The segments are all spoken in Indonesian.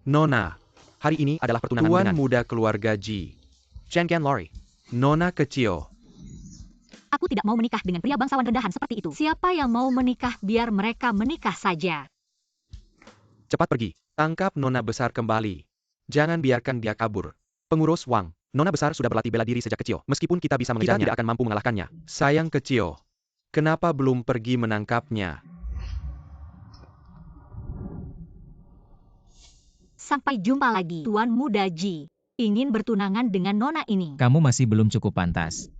Nona, hari ini adalah pertunanganmu dengan Tuan muda keluarga Ji. Chen Lori. Nona kecil. Aku tidak mau menikah dengan pria bangsawan rendahan seperti itu. Siapa yang mau menikah, biar mereka menikah saja. Cepat pergi. Tangkap Nona besar kembali. Jangan biarkan dia kabur. Pengurus Wang, Nona besar sudah berlatih bela diri sejak kecil. Meskipun kita bisa mengejarnya, kita tidak akan mampu mengalahkannya. Sayang kecil. Kenapa belum pergi menangkapnya? Sampai jumpa lagi, Tuan Muda Ji. Ingin bertunangan dengan Nona ini. Kamu masih belum cukup pantas.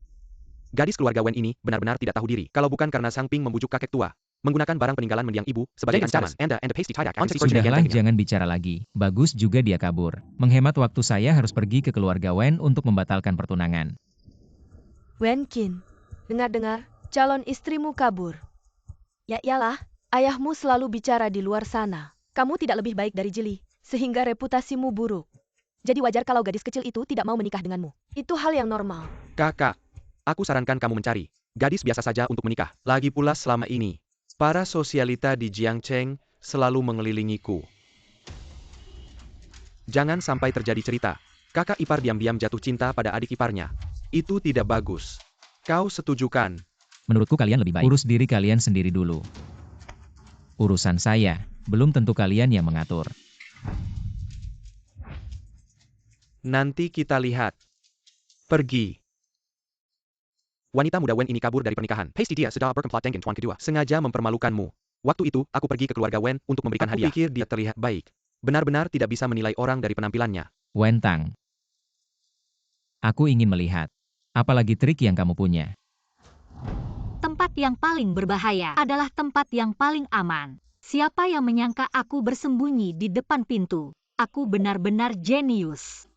Gadis keluarga Wen ini benar-benar tidak tahu diri. Kalau bukan karena Sang Ping membujuk kakek tua, menggunakan barang peninggalan mendiang ibu sebagai ancaman. Sudahlah, jangan bicara lagi. Bagus juga dia kabur. Menghemat waktu, saya harus pergi ke keluarga Wen untuk membatalkan pertunangan. Wen Qin, dengar-dengar, calon istrimu kabur. Ya iyalah, ayahmu selalu bicara di luar sana. Kamu tidak lebih baik dari Jili, sehingga reputasimu buruk. Jadi wajar kalau gadis kecil itu tidak mau menikah denganmu. Itu hal yang normal. Kakak, aku sarankan kamu mencari gadis biasa saja untuk menikah. Lagi pula selama ini, para sosialita di Jiangcheng selalu mengelilingiku. Jangan sampai terjadi cerita kakak ipar diam-diam jatuh cinta pada adik iparnya. Itu tidak bagus. Kau setuju kan? Menurutku kalian lebih baik urus diri kalian sendiri dulu. Urusan saya, belum tentu kalian yang mengatur. Nanti kita lihat. Pergi. Wanita muda Wen ini kabur dari pernikahan. Pasti dia sedang berkomplot dengan tuan kedua. Sengaja mempermalukanmu. Waktu itu, aku pergi ke keluarga Wen untuk memberikan hadiah. Aku pikir dia terlihat baik. Benar-benar tidak bisa menilai orang dari penampilannya. Wen Tang. Aku ingin melihat. Apalagi trik yang kamu punya. Tempat yang paling berbahaya adalah tempat yang paling aman. Siapa yang menyangka aku bersembunyi di depan pintu? Aku benar-benar jenius.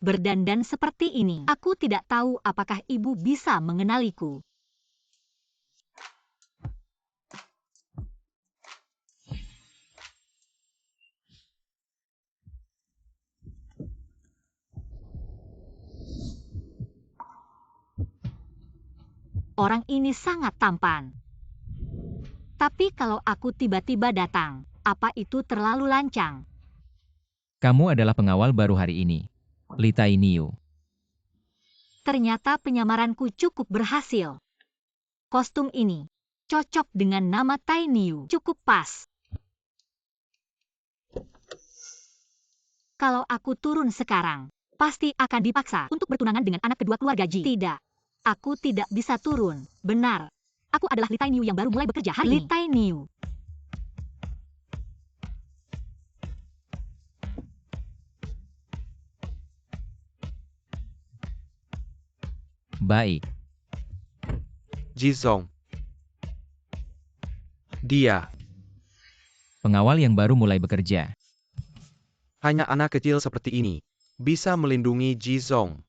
Berdandan seperti ini, aku tidak tahu apakah ibu bisa mengenaliku. Orang ini sangat tampan. Tapi kalau aku tiba-tiba datang, apa itu terlalu lancang? Kamu adalah pengawal baru hari ini. Li Tai Niu. Ternyata penyamaranku cukup berhasil. Kostum ini cocok dengan nama Tai Niu, cukup pas. Kalau aku turun sekarang, pasti akan dipaksa untuk bertunangan dengan anak kedua keluarga Ji. Tidak, aku tidak bisa turun. Benar, aku adalah Li Tai Niu yang baru mulai bekerja hari ini. Li Tai Niu. Baik. Jizong. Dia. Pengawal yang baru mulai bekerja. Hanya anak kecil seperti ini bisa melindungi Jizong.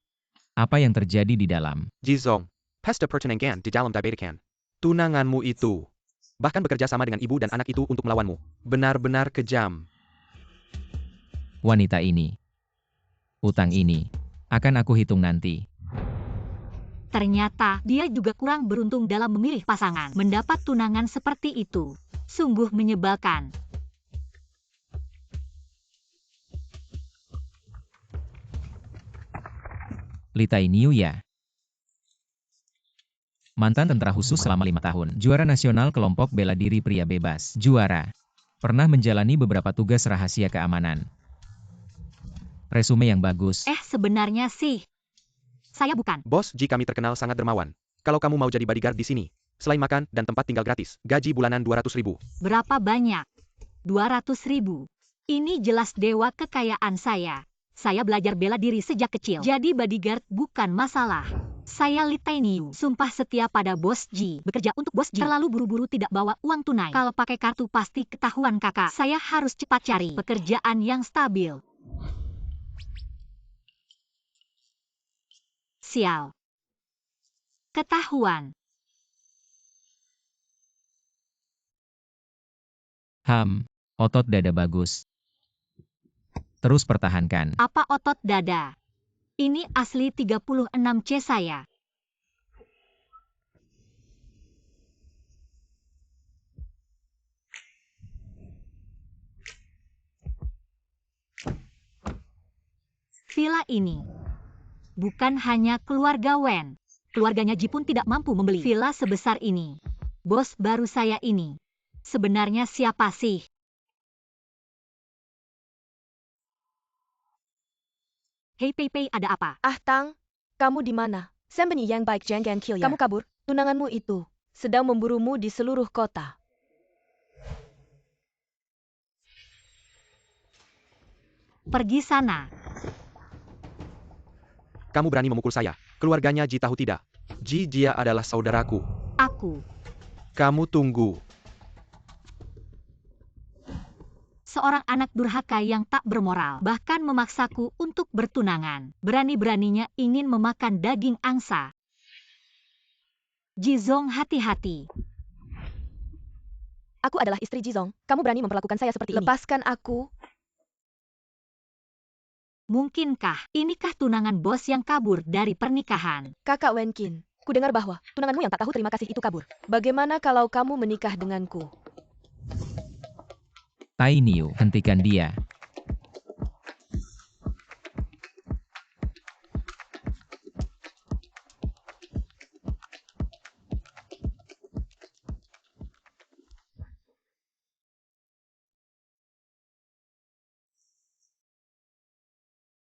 Apa yang terjadi di dalam? Jizong, pesta pertunangan di dalam diabetikan. Tunanganmu itu. Bahkan bekerja sama dengan ibu dan anak itu untuk melawanmu. Benar-benar kejam. Wanita ini. Utang ini. Akan aku hitung nanti. Ternyata dia juga kurang beruntung dalam memilih pasangan. Mendapat tunangan seperti itu sungguh menyebalkan. Li Tai Niu ya. Mantan tentara khusus selama 5 tahun. Juara nasional kelompok bela diri pria bebas. Juara. Pernah menjalani beberapa tugas rahasia keamanan. Resume yang bagus. Sebenarnya sih, saya bukan. Bos Ji kami terkenal sangat dermawan. Kalau kamu mau jadi bodyguard di sini, selain makan dan tempat tinggal gratis, gaji bulanan 200.000. Berapa banyak? 200.000. Ini jelas dewa kekayaan saya. Saya belajar bela diri sejak kecil. Jadi bodyguard bukan masalah. Saya Li Tai Niu, sumpah setia pada Bos Ji. Bekerja untuk Bos Ji. Terlalu buru-buru tidak bawa uang tunai. Kalau pakai kartu pasti ketahuan kakak. Saya harus cepat cari pekerjaan yang stabil. Sial. Ketahuan. Otot dada bagus. Terus pertahankan. Apa otot dada? Ini asli 36C saya. villa ini. Bukan hanya keluarga Wen. Keluarganya Ji pun tidak mampu membeli villa sebesar ini. Bos baru saya ini. Sebenarnya siapa sih? Hei Pei Pei, ada apa? Ah Tang, kamu di mana? Sembeni yang baik jangan kill ya. Kamu kabur, tunanganmu itu sedang memburumu di seluruh kota. Pergi sana. Kamu berani memukul saya. Keluarganya Ji tahu tidak? Ji Jia adalah saudaraku. Aku. Kamu tunggu. Seorang anak durhaka yang tak bermoral, bahkan memaksaku untuk bertunangan. Berani-beraninya ingin memakan daging angsa. Jizong, hati-hati. Aku adalah istri Jizong. Kamu berani memperlakukan saya seperti ini. Lepaskan aku. Mungkinkah inikah tunangan bos yang kabur dari pernikahan? Kakak Wenkin, ku dengar bahwa tunanganmu yang tak tahu terima kasih itu kabur. Bagaimana kalau kamu menikah denganku? Tai Niu, hentikan dia.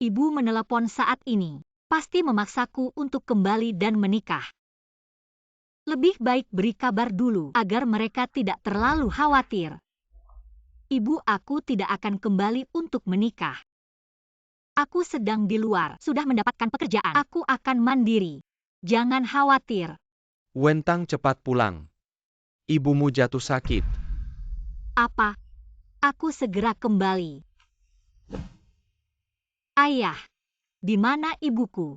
Ibu menelepon saat ini. Pasti memaksaku untuk kembali dan menikah. Lebih baik beri kabar dulu agar mereka tidak terlalu khawatir. Ibu aku tidak akan kembali untuk menikah. Aku sedang di luar, sudah mendapatkan pekerjaan. Aku akan mandiri. Jangan khawatir. Wentang cepat pulang. Ibumu jatuh sakit. Apa? Aku segera kembali. Ayah, di mana ibuku?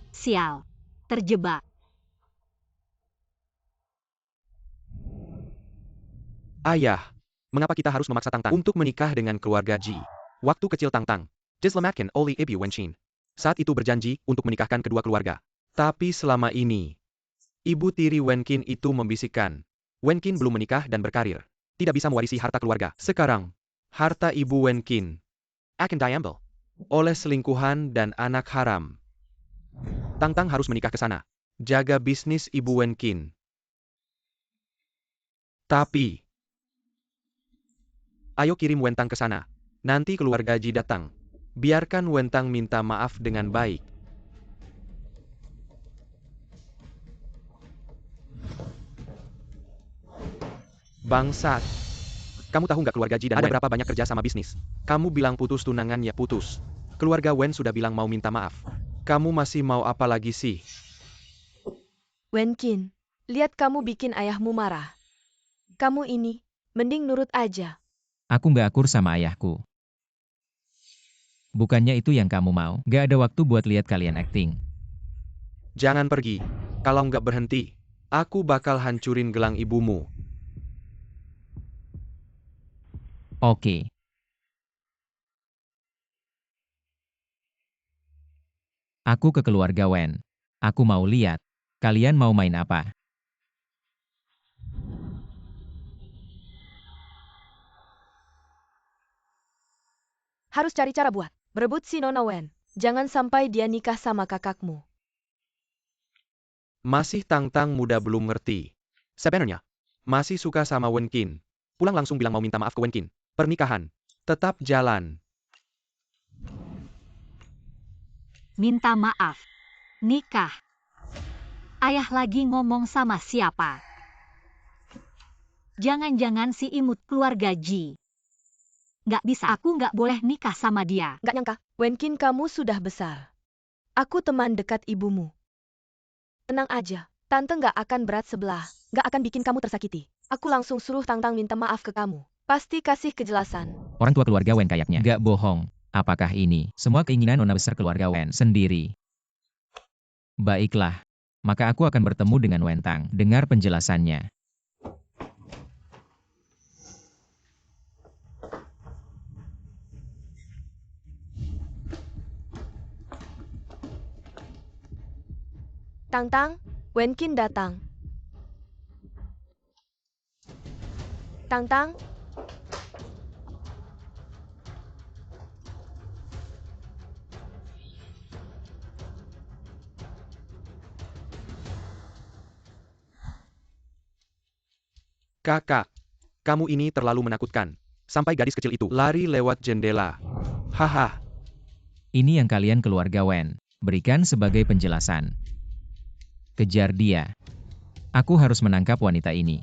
Sial, terjebak. Ayah, mengapa kita harus memaksa Tang Tang untuk menikah dengan keluarga Ji? Waktu kecil Tang Tang diselamatkan oleh Ibu Wenqin. Saat itu berjanji untuk menikahkan kedua keluarga. Tapi selama ini, ibu tiri Wenqin itu membisikkan, Wenqin belum menikah dan berkarir. Tidak bisa mewarisi harta keluarga. Sekarang, harta ibu Wenqin akan diambil oleh selingkuhan dan anak haram. Tang Tang harus menikah ke sana. Jaga bisnis ibu Wenqin. Tapi, ayo kirim Wentang ke sana. Nanti keluarga Ji datang. Biarkan Wentang minta maaf dengan baik. Bangsat. Kamu tahu nggak keluarga Ji dan ada berapa banyak kerja sama bisnis? Kamu bilang putus tunangan ya putus. Keluarga Wen sudah bilang mau minta maaf. Kamu masih mau apa lagi sih? Wenkin, lihat kamu bikin ayahmu marah. Kamu ini, mending nurut aja. Aku nggak akur sama ayahku. Bukannya itu yang kamu mau. Nggak ada waktu buat lihat kalian acting. Jangan pergi. Kalau nggak berhenti, aku bakal hancurin gelang ibumu. Oke. Aku ke keluarga Wen. Aku mau lihat. Kalian mau main apa? Harus cari cara buat berebut si Nona Wen. Jangan sampai dia nikah sama kakakmu. Masih Tang Tang muda belum ngerti. Sebenarnya, masih suka sama Wenqin. Pulang langsung bilang mau minta maaf ke Wenqin. Pernikahan tetap jalan. Minta maaf. Nikah. Ayah lagi ngomong sama siapa? Jangan-jangan si imut keluarga Ji. Nggak bisa, aku nggak boleh nikah sama dia. Nggak nyangka, Wenkin kamu sudah besar. Aku teman dekat ibumu. Tenang aja, tante nggak akan berat sebelah. Nggak akan bikin kamu tersakiti. Aku langsung suruh Tang Tang minta maaf ke kamu. Pasti kasih kejelasan. Orang tua keluarga Wen kayaknya. Nggak bohong. Apakah ini semua keinginan nona besar keluarga Wen sendiri? Baiklah. Maka aku akan bertemu dengan Wentang. Dengar penjelasannya. Tang Tang, Wenkin datang. Tang Tang. Kakak, kamu ini terlalu menakutkan. Sampai gadis kecil itu lari lewat jendela. Haha, Ini yang kalian keluarga Wen berikan sebagai penjelasan. Kejar dia. Aku harus menangkap wanita ini.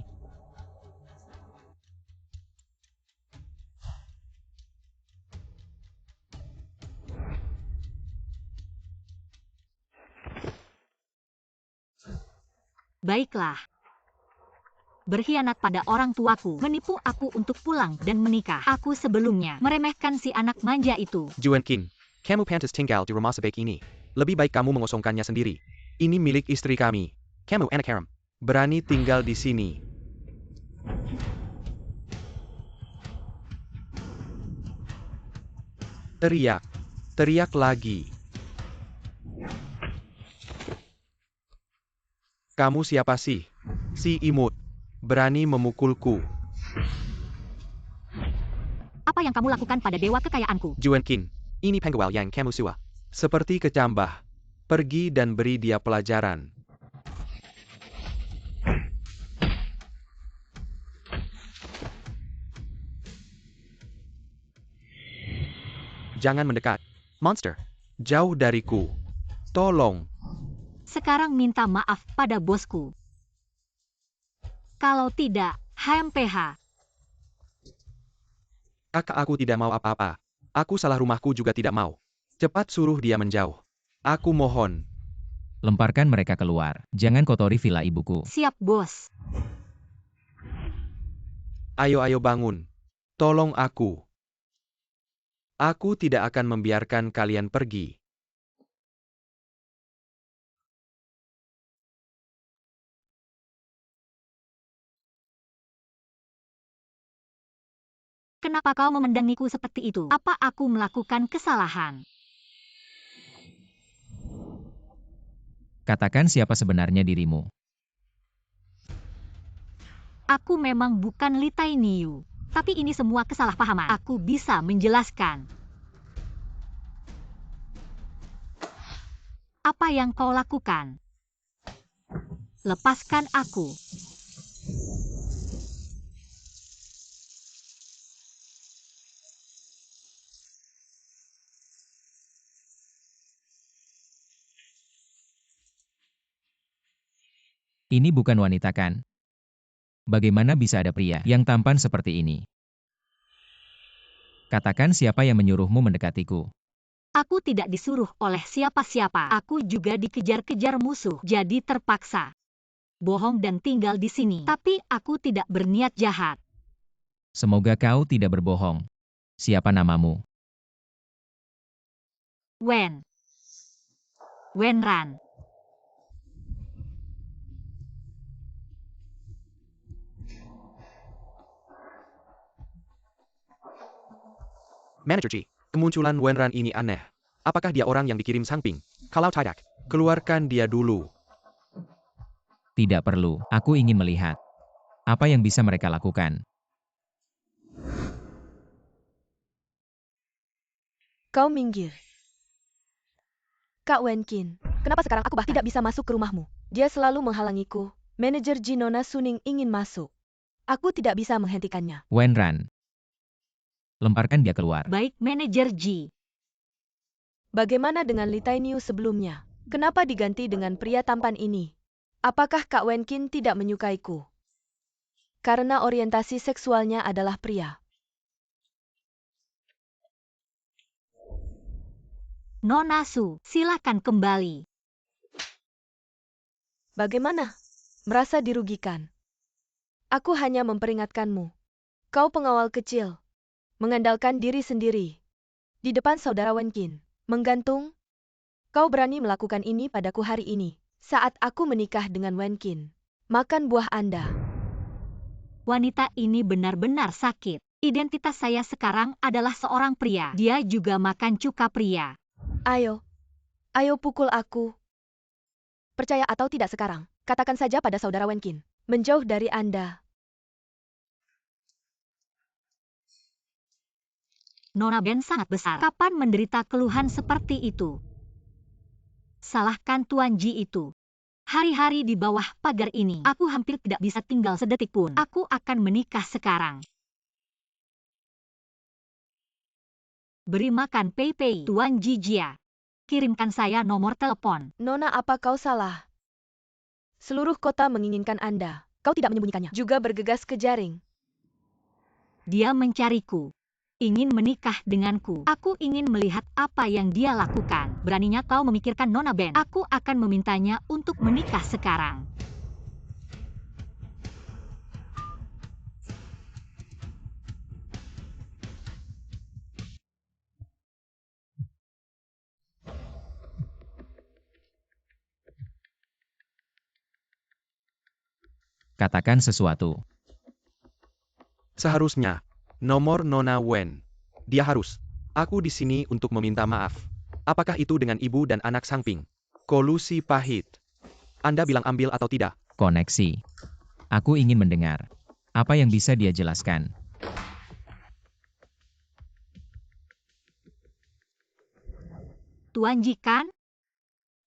Baiklah. Berkhianat pada orang tuaku, menipu aku untuk pulang dan menikah. Aku sebelumnya meremehkan si anak manja itu. Juan Kin, kamu pantas tinggal di rumah sebaik ini. Lebih baik kamu mengosongkannya sendiri. Ini milik istri kami. Kamu anak haram. Berani tinggal di sini. Teriak. Teriak lagi. Kamu siapa sih? Si imut. Berani memukulku. Apa yang kamu lakukan pada dewa kekayaanku? Juan Kin, ini penggawal yang kamu suka. Seperti kecambah. Pergi dan beri dia pelajaran. Jangan mendekat. Monster. Jauh dariku. Tolong. Sekarang minta maaf pada bosku. Kalau tidak, HMPH. Kakak aku tidak mau apa-apa. Aku salah rumahku juga tidak mau. Cepat suruh dia menjauh. Aku mohon. Lemparkan mereka keluar. Jangan kotori villa ibuku. Siap, bos. Ayo bangun. Tolong aku. Aku tidak akan membiarkan kalian pergi. Kenapa kau memandangiku seperti itu? Apa aku melakukan kesalahan? Katakan siapa sebenarnya dirimu. Aku memang bukan Li Tainiu. Tapi ini semua kesalahpahaman. Aku bisa menjelaskan. Apa yang kau lakukan? Lepaskan aku. Ini bukan wanita kan? Bagaimana bisa ada pria yang tampan seperti ini? Katakan siapa yang menyuruhmu mendekatiku. Aku tidak disuruh oleh siapa-siapa. Aku juga dikejar-kejar musuh, jadi terpaksa bohong dan tinggal di sini. Tapi aku tidak berniat jahat. Semoga kau tidak berbohong. Siapa namamu? Wen Ran. Manager Ji, kemunculan Wenran ini aneh. Apakah dia orang yang dikirim Sang Ping? Kalau tidak, keluarkan dia dulu. Tidak perlu. Aku ingin melihat. Apa yang bisa mereka lakukan? Kau minggir. Kak Wenkin, kenapa sekarang aku bahkan tidak bisa masuk ke rumahmu? Dia selalu menghalangiku. Manajer Jinona Suning ingin masuk. Aku tidak bisa menghentikannya. Wenran. Lemparkan dia keluar. Baik, Manajer Ji. Bagaimana dengan Li Tainiu sebelumnya? Kenapa diganti dengan pria tampan ini? Apakah Kak Wenkin tidak menyukaiku? Karena orientasi seksualnya adalah pria. Nona Su, silakan kembali. Bagaimana? Merasa dirugikan? Aku hanya memperingatkanmu. Kau pengawal kecil. Mengandalkan diri sendiri. Di depan saudara Wenkin. Menggantung? Kau berani melakukan ini padaku hari ini. Saat aku menikah dengan Wenkin. Makan buah Anda. Wanita ini benar-benar sakit. Identitas saya sekarang adalah seorang pria. Dia juga makan cuka pria. Ayo pukul aku. Percaya atau tidak sekarang, katakan saja pada saudara Wenkin. Menjauh dari Anda. Nona Ben sangat besar. Kapan menderita keluhan seperti itu? Salahkan Tuan Ji itu. Hari-hari di bawah pagar ini, aku hampir tidak bisa tinggal sedetik pun. Aku akan menikah sekarang. Beri makan Pei-Pei, Tuan Jijia. Kirimkan saya nomor telepon. Nona, apa kau salah? Seluruh kota menginginkan Anda. Kau tidak menyembunyikannya. Juga bergegas ke jaring. Dia mencariku. Ingin menikah denganku. Aku ingin melihat apa yang dia lakukan. Beraninya kau memikirkan Nona Ben. Aku akan memintanya untuk menikah sekarang. Katakan sesuatu. Seharusnya, nomor Nona Wen. Dia harus. Aku di sini untuk meminta maaf. Apakah itu dengan ibu dan anak Sangping? Kolusi pahit. Anda bilang ambil atau tidak? Koneksi. Aku ingin mendengar. Apa yang bisa dia jelaskan? Tuan Jikan,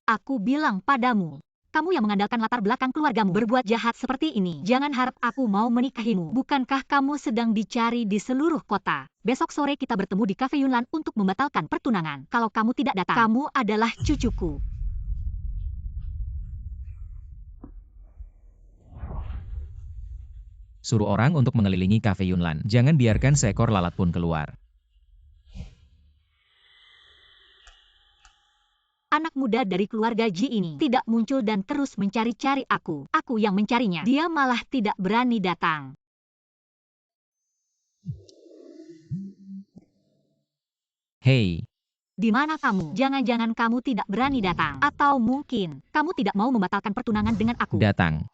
aku bilang padamu. Kamu yang mengandalkan latar belakang keluargamu berbuat jahat seperti ini. Jangan harap aku mau menikahimu. Bukankah kamu sedang dicari di seluruh kota? Besok sore kita bertemu di Cafe Yunlan untuk membatalkan pertunangan. Kalau kamu tidak datang, kamu adalah cucuku. Suruh orang untuk mengelilingi Cafe Yunlan. Jangan biarkan seekor lalat pun keluar. Anak muda dari keluarga Ji ini tidak muncul dan terus mencari-cari aku. Aku yang mencarinya. Dia malah tidak berani datang. Hei, Di mana kamu? Jangan-jangan kamu tidak berani datang. Atau mungkin kamu tidak mau membatalkan pertunangan dengan aku. datang.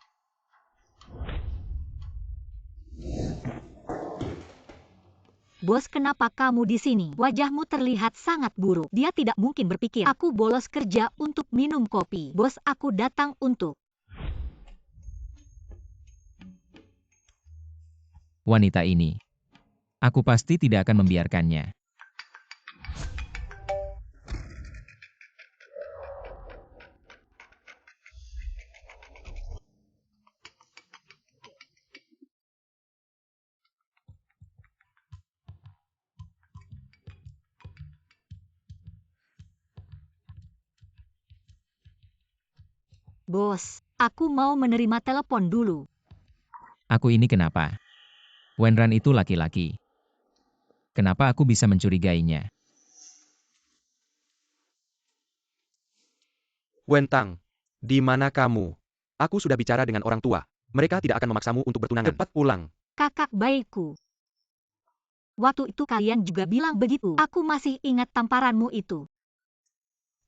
Bos, kenapa kamu di sini? Wajahmu terlihat sangat buruk. Dia tidak mungkin berpikir aku bolos kerja untuk minum kopi. Bos, aku datang untuk... Wanita ini. Aku pasti tidak akan membiarkannya. Bos, aku mau menerima telepon dulu. Aku ini kenapa? Wenran itu laki-laki. Kenapa aku bisa mencurigainya? Wentang, di mana kamu? Aku sudah bicara dengan orang tua. Mereka tidak akan memaksamu untuk bertunangan. Cepat pulang. Kakak baikku. Waktu itu kalian juga bilang begitu. Aku masih ingat tamparanmu itu.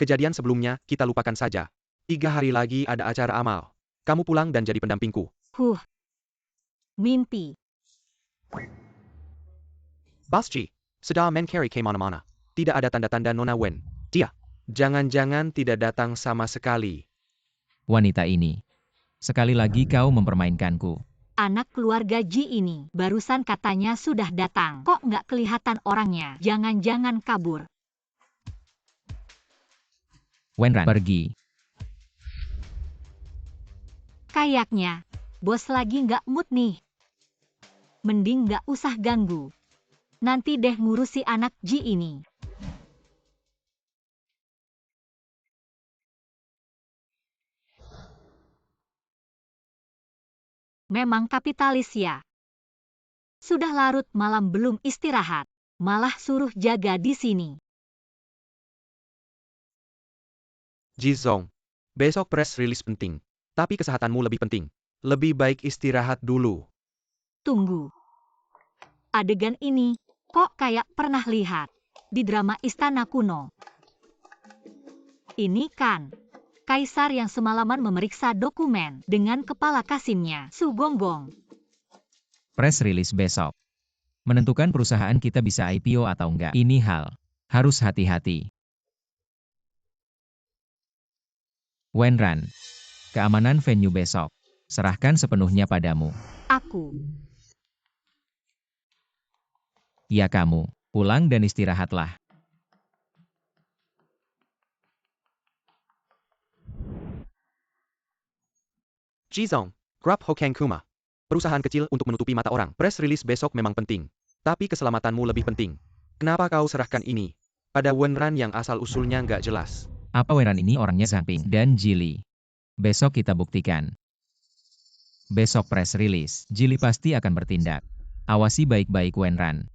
Kejadian sebelumnya, kita lupakan saja. 3 hari lagi ada acara amal. Kamu pulang dan jadi pendampingku. Mimpi. Basci, sedang mencari kemana-mana. Tidak ada tanda-tanda Nona Wen. Dia, jangan-jangan tidak datang sama sekali. Wanita ini. Sekali lagi kau mempermainkanku. Anak keluarga Ji ini barusan katanya sudah datang. Kok nggak kelihatan orangnya? Jangan-jangan kabur. Wenran, pergi. Kayaknya, bos lagi nggak mood nih. Mending nggak usah ganggu. Nanti deh ngurusi anak Ji ini. Memang kapitalis ya. Sudah larut malam belum istirahat. Malah suruh jaga di sini. Jizong, besok press release penting. Tapi kesehatanmu lebih penting. Lebih baik istirahat dulu. Tunggu. Adegan ini, kok kayak pernah lihat di drama Istana Kuno. Ini kan, Kaisar yang semalaman memeriksa dokumen dengan kepala Kasimnya, Su Gonggong. Press release besok. Menentukan perusahaan kita bisa IPO atau enggak. Ini hal. Harus hati-hati. Wenran. Keamanan venue besok. Serahkan sepenuhnya padamu. Aku. Ya kamu. Pulang dan istirahatlah. Jizong, Grup Hokang Kuma. Perusahaan kecil untuk menutupi mata orang. Press release besok memang penting. Tapi keselamatanmu lebih penting. Kenapa kau serahkan ini pada Wenran yang asal-usulnya nggak jelas? Apa Wenran ini orangnya Zhang Ping dan Jili? Besok kita buktikan. Besok press release, Jili pasti akan bertindak. Awasi baik-baik Wenran.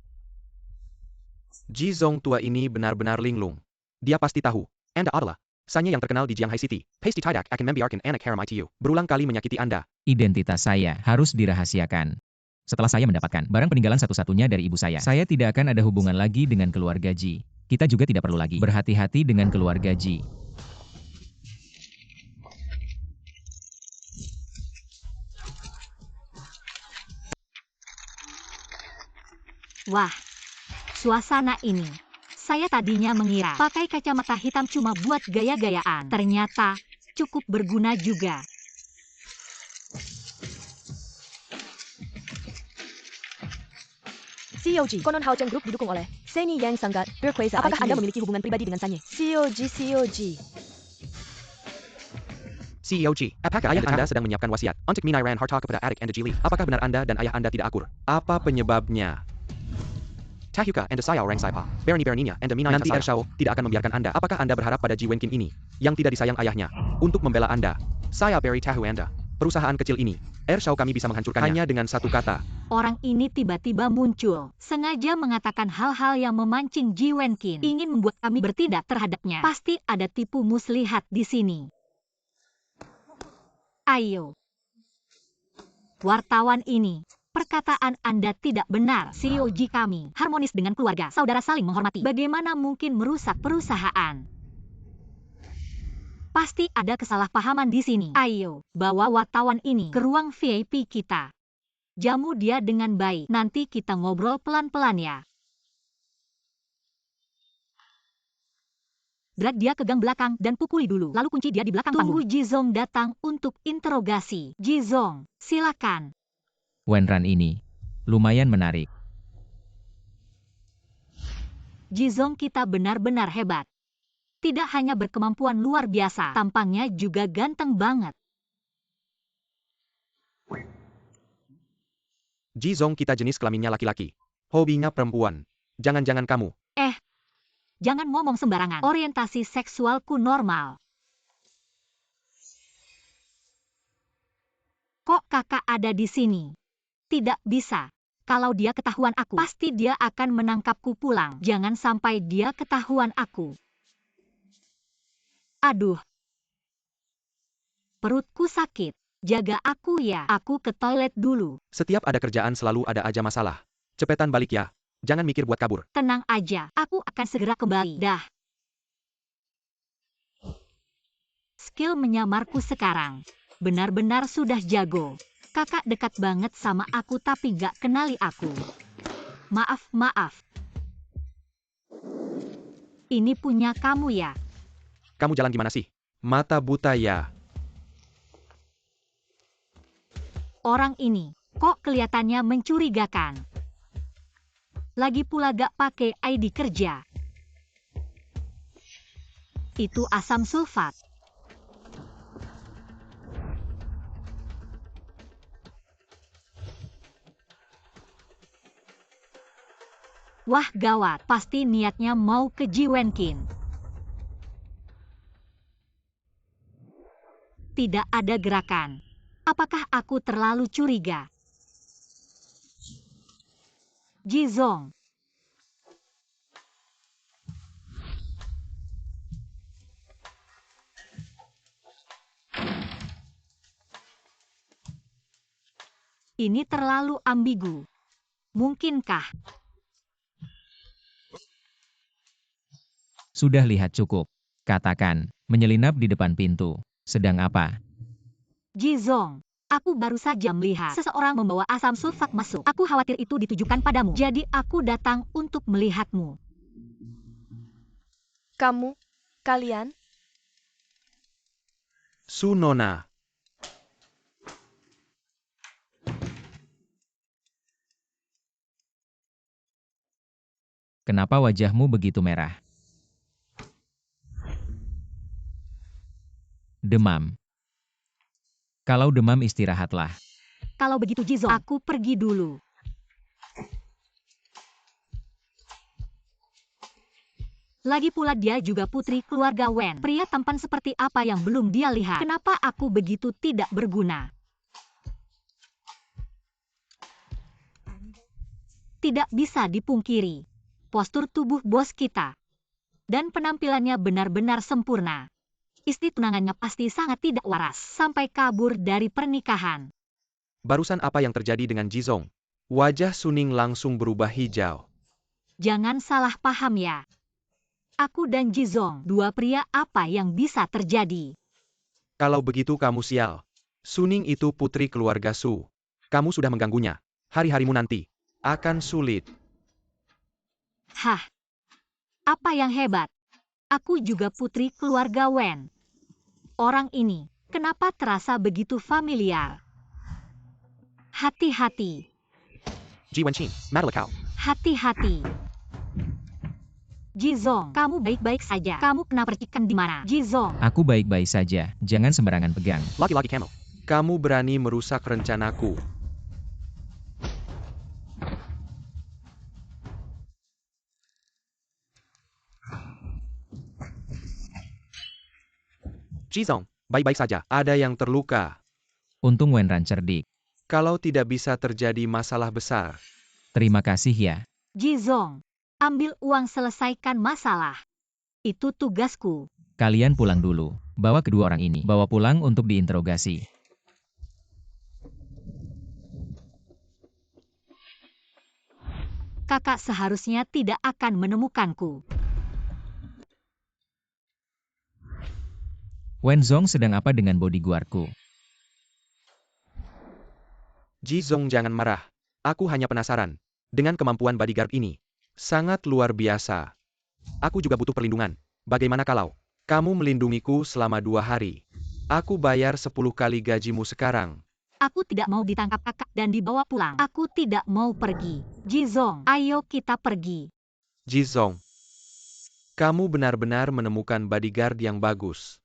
Jizong tua ini benar-benar linglung. Dia pasti tahu. Anda adalah Sanya yang terkenal di Jianghai City. Pasty tidak akan membiarkan anak harem itu berulang kali menyakiti Anda. Identitas saya harus dirahasiakan. Setelah saya mendapatkan barang peninggalan satu-satunya dari ibu saya tidak akan ada hubungan lagi dengan keluarga Ji. Kita juga tidak perlu lagi berhati-hati dengan keluarga Ji. Wah, suasana ini. Saya tadinya mengira pakai kacamata hitam cuma buat gaya-gayaan. Ternyata cukup berguna juga. COG, konon Hao Cheng Group didukung oleh Seni Yang Sanggat, Berkuasa. Apakah Anda memiliki hubungan pribadi dengan Sanye? COG. COG, apakah ayah Anda sedang menyiapkan wasiat untuk menyerahkan harta kepada adik Anda Jili? Apakah benar Anda dan ayah Anda tidak akur? Apa penyebabnya? Tahuka Anda saya orang Saipa. Berani-beraninya Anda minai nanti Ershao tidak akan membiarkan Anda. Apakah Anda berharap pada Ji Wenkin ini, yang tidak disayang ayahnya, untuk membela Anda? Saya beri tahu Anda. Perusahaan kecil ini, Ershao kami bisa menghancurkannya hanya dengan satu kata. Orang ini tiba-tiba muncul, sengaja mengatakan hal-hal yang memancing Ji Wenkin, ingin membuat kami bertindak terhadapnya. Pasti ada tipu muslihat di sini. Ayo. Wartawan ini, perkataan Anda tidak benar. COG kami harmonis dengan keluarga, saudara saling menghormati. Bagaimana mungkin merusak perusahaan? Pasti ada kesalahpahaman di sini. Ayo, bawa wartawan ini ke ruang VIP kita. Jamu dia dengan baik. Nanti kita ngobrol pelan-pelan ya. Drag dia ke gang belakang dan pukuli dulu. Lalu kunci dia di belakang panggung. Tunggu Jizong datang untuk interogasi. Jizong, silakan. Wenran ini lumayan menarik. Jizong kita benar-benar hebat. Tidak hanya berkemampuan luar biasa, tampangnya juga ganteng banget. Jizong kita jenis kelaminnya laki-laki. Hobinya perempuan. Jangan-jangan kamu. Jangan ngomong sembarangan. Orientasi seksualku normal. Kok kakak ada di sini? Tidak bisa. Kalau dia ketahuan aku, pasti dia akan menangkapku pulang. Jangan sampai dia ketahuan aku. Aduh. Perutku sakit. Jaga aku ya. Aku ke toilet dulu. Setiap ada kerjaan selalu ada aja masalah. Cepetan balik ya. Jangan mikir buat kabur. Tenang aja. Aku akan segera kembali. Dah. Skill menyamarku sekarang. Benar-benar sudah jago. Kakak dekat banget sama aku tapi gak kenali aku. Maaf. Ini punya kamu ya? Kamu jalan gimana sih? Mata buta ya. Orang ini, kok kelihatannya mencurigakan. Lagi pula gak pakai ID kerja. Itu asam sulfat. Wah gawat, pasti niatnya mau ke Ji Wenkin. Tidak ada gerakan. Apakah aku terlalu curiga? Jizong. Ini terlalu ambigu. Mungkinkah? Sudah lihat cukup. Katakan, menyelinap di depan pintu. Sedang apa? Jizong, aku baru saja melihat seseorang membawa asam sulfat masuk. Aku khawatir itu ditujukan padamu. Jadi aku datang untuk melihatmu. Kalian? Sunona. Kenapa wajahmu begitu merah? Demam. Kalau demam istirahatlah. Kalau begitu Jizong, aku pergi dulu. Lagi pula dia juga putri keluarga Wen. Pria tampan seperti apa yang belum dia lihat? Kenapa aku begitu tidak berguna? Tidak bisa dipungkiri. Postur tubuh bos kita dan penampilannya benar-benar sempurna. Istri tunangannya pasti sangat tidak waras sampai kabur dari pernikahan. Barusan apa yang terjadi dengan Jizong? Wajah Suning langsung berubah hijau. Jangan salah paham ya. Aku dan Jizong, dua pria, apa yang bisa terjadi? Kalau begitu kamu sial. Suning itu putri keluarga Su. Kamu sudah mengganggunya. Hari-harimu nanti akan sulit. Hah? Apa yang hebat? Aku juga putri keluarga Wen. Orang ini, kenapa terasa begitu familiar? Hati-hati, Ji Wenqin, Madalakau. hati-hati. Jizong, kamu baik-baik saja. Kamu kena percikan di mana? Jizong, Aku baik-baik saja, jangan sembarangan pegang. Laki-laki camel. Kamu berani merusak rencanaku. Jizong, baik-baik saja. Ada yang terluka. Untung Wenran cerdik. Kalau tidak bisa terjadi masalah besar. Terima kasih ya. Jizong, ambil uang selesaikan masalah. Itu tugasku. Kalian pulang dulu. Bawa kedua orang ini. Bawa pulang untuk diinterogasi. Kakak seharusnya tidak akan menemukanku. Wenzong sedang apa dengan bodyguardku? Jizong jangan marah. Aku hanya penasaran. Dengan kemampuan bodyguard ini. Sangat luar biasa. Aku juga butuh perlindungan. Bagaimana kalau kamu melindungiku selama 2 hari? Aku bayar 10 kali gajimu sekarang. Aku tidak mau ditangkap kakak dan dibawa pulang. Aku tidak mau pergi. Jizong, ayo kita pergi. Jizong. Kamu benar-benar menemukan bodyguard yang bagus.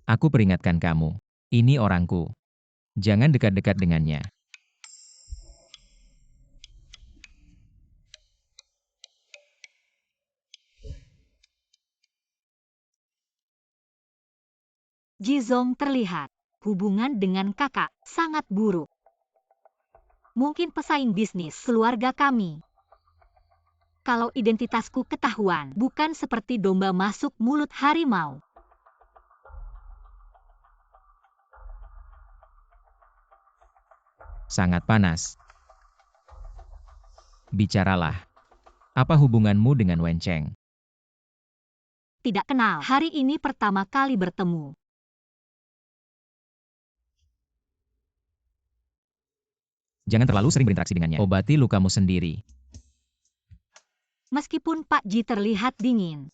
Aku peringatkan kamu. Ini orangku. Jangan dekat-dekat dengannya. Jizong terlihat hubungan dengan kakak sangat buruk. Mungkin pesaing bisnis keluarga kami. Kalau identitasku ketahuan, bukan seperti domba masuk mulut harimau. Sangat panas. Bicaralah. Apa hubunganmu dengan Wencheng? Tidak kenal. Hari ini pertama kali bertemu. Jangan terlalu sering berinteraksi dengannya. Obati lukamu sendiri. Meskipun Pak Ji terlihat dingin,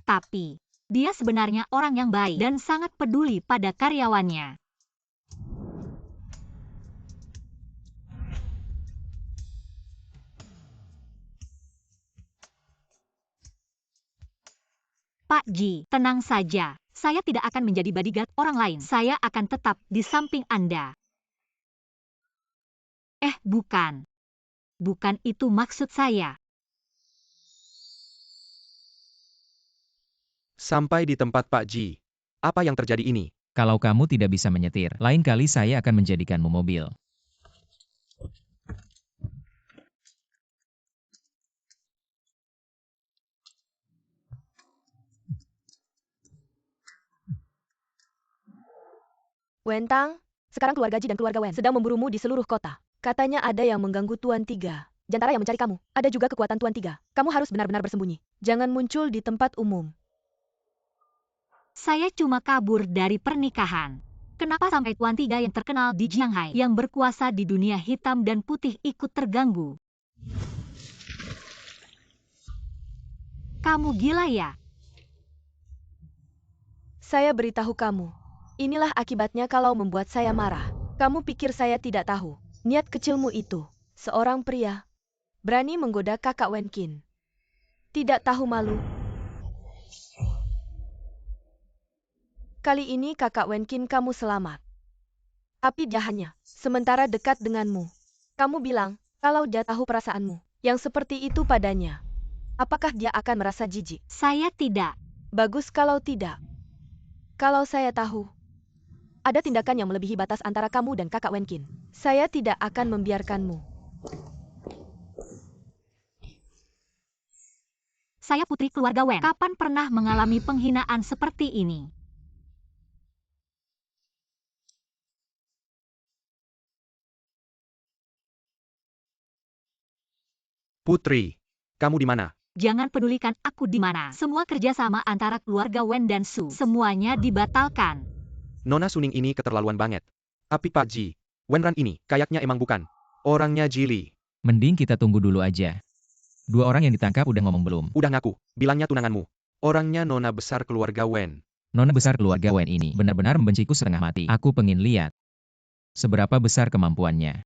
tapi dia sebenarnya orang yang baik dan sangat peduli pada karyawannya. Pak Ji, tenang saja. Saya tidak akan menjadi bodyguard orang lain. Saya akan tetap di samping Anda. Bukan. Bukan itu maksud saya. Sampai di tempat Pak Ji. Apa yang terjadi ini? Kalau kamu tidak bisa menyetir, lain kali saya akan menjadikanmu mobil. Wentang, sekarang keluarga Ji dan keluarga Wen sedang memburumu di seluruh kota. Katanya ada yang mengganggu Tuan Tiga. Jantara yang mencari kamu. Ada juga kekuatan Tuan Tiga. Kamu harus benar-benar bersembunyi. Jangan muncul di tempat umum. Saya cuma kabur dari pernikahan. Kenapa sampai Tuan Tiga yang terkenal di Jianghai yang berkuasa di dunia hitam dan putih ikut terganggu? Kamu gila ya? Saya beritahu kamu. Inilah akibatnya kalau membuat saya marah. Kamu pikir saya tidak tahu. Niat kecilmu itu. Seorang pria. Berani menggoda kakak Wenqin. Tidak tahu malu. Kali ini kakak Wenkin kamu selamat. Tapi dia hanya sementara dekat denganmu. Kamu bilang, kalau dia tahu perasaanmu, yang seperti itu padanya. Apakah dia akan merasa jijik? Saya tidak. Bagus kalau tidak. Kalau saya tahu, ada tindakan yang melebihi batas antara kamu dan kakak Wenkin, saya tidak akan membiarkanmu. Saya putri keluarga Wen. Kapan pernah mengalami penghinaan seperti ini? Putri, kamu di mana? Jangan pedulikan aku di mana. Semua kerjasama antara keluarga Wen dan Su, semuanya dibatalkan. Nona Suning ini keterlaluan banget. Tapi Pak Ji, Wenran ini kayaknya emang bukan orangnya Jili. Mending kita tunggu dulu aja. 2 orang yang ditangkap udah ngomong belum? Udah ngaku, bilangnya tunanganmu. Orangnya nona besar keluarga Wen. Nona besar keluarga Wen ini benar-benar membenciku setengah mati. Aku pengen lihat seberapa besar kemampuannya.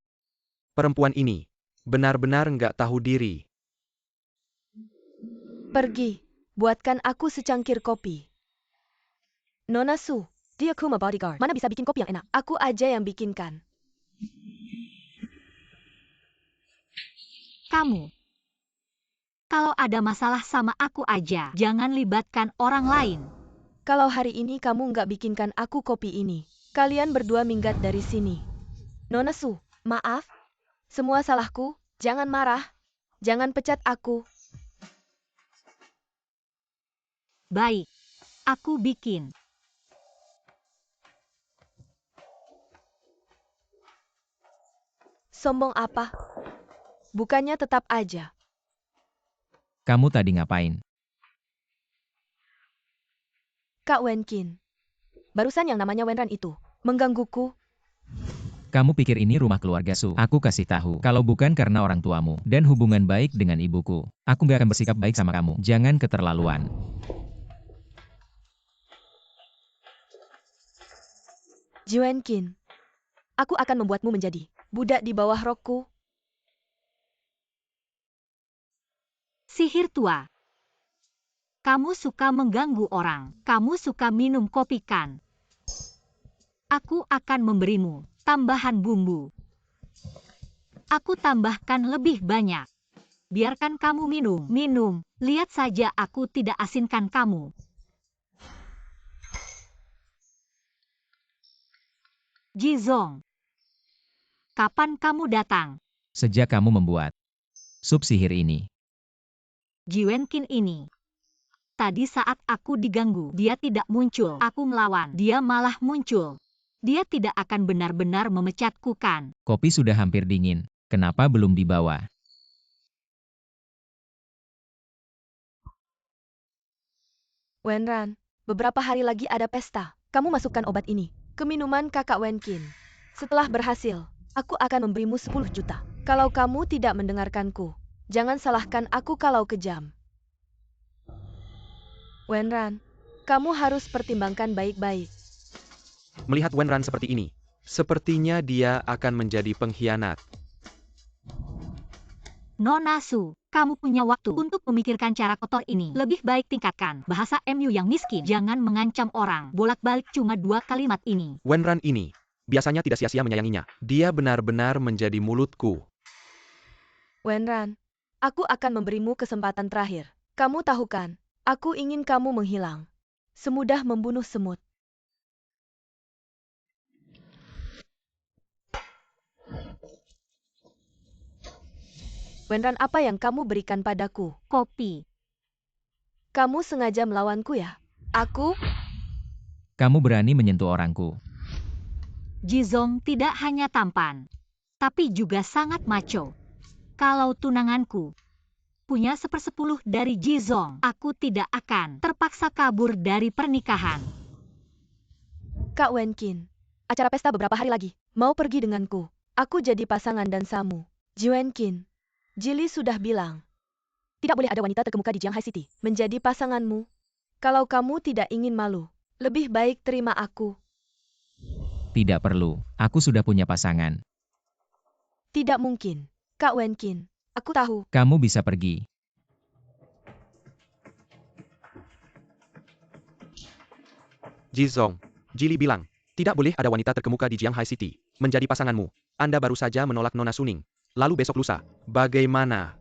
Perempuan ini benar-benar nggak tahu diri. Pergi, buatkan aku secangkir kopi. Nona Su, dia cuma bodyguard. Mana bisa bikin kopi yang enak? Aku aja yang bikinkan. Kamu. Kalau ada masalah sama aku aja, jangan libatkan orang lain. Kalau hari ini kamu nggak bikinkan aku kopi ini, kalian berdua minggat dari sini. Nona Su, maaf. Semua salahku, jangan marah. Jangan pecat aku. Baik, aku bikin. Sombong apa? Bukannya tetap aja. Kamu tadi ngapain? Kak Wenkin. Barusan yang namanya Wenran itu, menggangguku. Kamu pikir ini rumah keluarga Su? Aku kasih tahu, kalau bukan karena orang tuamu dan hubungan baik dengan ibuku, aku gak akan bersikap baik sama kamu. Jangan keterlaluan. Ji Wenkin. Aku akan membuatmu menjadi budak di bawah rokku. Sihir tua. Kamu suka mengganggu orang. Kamu suka minum kopi kan? Aku akan memberimu tambahan bumbu. Aku tambahkan lebih banyak. Biarkan kamu minum. Lihat saja aku tidak asinkan kamu. Jizong. Kapan kamu datang? Sejak kamu membuat sup sihir ini. Ji Wenkin ini. Tadi saat aku diganggu, dia tidak muncul. Aku melawan, dia malah muncul. Dia tidak akan benar-benar memecatku kan? Kopi sudah hampir dingin. Kenapa belum dibawa? Wenran, beberapa hari lagi ada pesta. Kamu masukkan obat ini ke minuman kakak Wenkin. Setelah berhasil, aku akan memberimu 10 juta. Kalau kamu tidak mendengarkanku, jangan salahkan aku kalau kejam. Wenran, kamu harus pertimbangkan baik-baik. Melihat Wenran seperti ini, sepertinya dia akan menjadi pengkhianat. Nona Su, kamu punya waktu untuk memikirkan cara kotor ini. Lebih baik tingkatkan bahasa MU yang miskin. Jangan mengancam orang. Bolak-balik cuma 2 kalimat ini. Wenran ini biasanya tidak sia-sia menyayanginya. Dia benar-benar menjadi mulutku. Wenran, aku akan memberimu kesempatan terakhir. Kamu tahu kan, aku ingin kamu menghilang. Semudah membunuh semut. Wenran, apa yang kamu berikan padaku? Kopi. Kamu sengaja melawanku ya? Aku? Kamu berani menyentuh orangku. Jizong tidak hanya tampan, tapi juga sangat macho. Kalau tunanganku punya 1/10 dari Jizong, aku tidak akan terpaksa kabur dari pernikahan. Kak Wenkin, acara pesta beberapa hari lagi. Mau pergi denganku? Aku jadi pasangan dansamu. Ji Wenkin, Jili sudah bilang, tidak boleh ada wanita terkemuka di Jianghai City menjadi pasanganmu. Kalau kamu tidak ingin malu, lebih baik terima aku. Tidak perlu, aku sudah punya pasangan. Tidak mungkin. Kak Wenkin, aku tahu. Kamu bisa pergi. Jizong, Jili bilang, tidak boleh ada wanita terkemuka di Jianghai City menjadi pasanganmu. Anda baru saja menolak Nona Suning. Lalu besok lusa, bagaimana?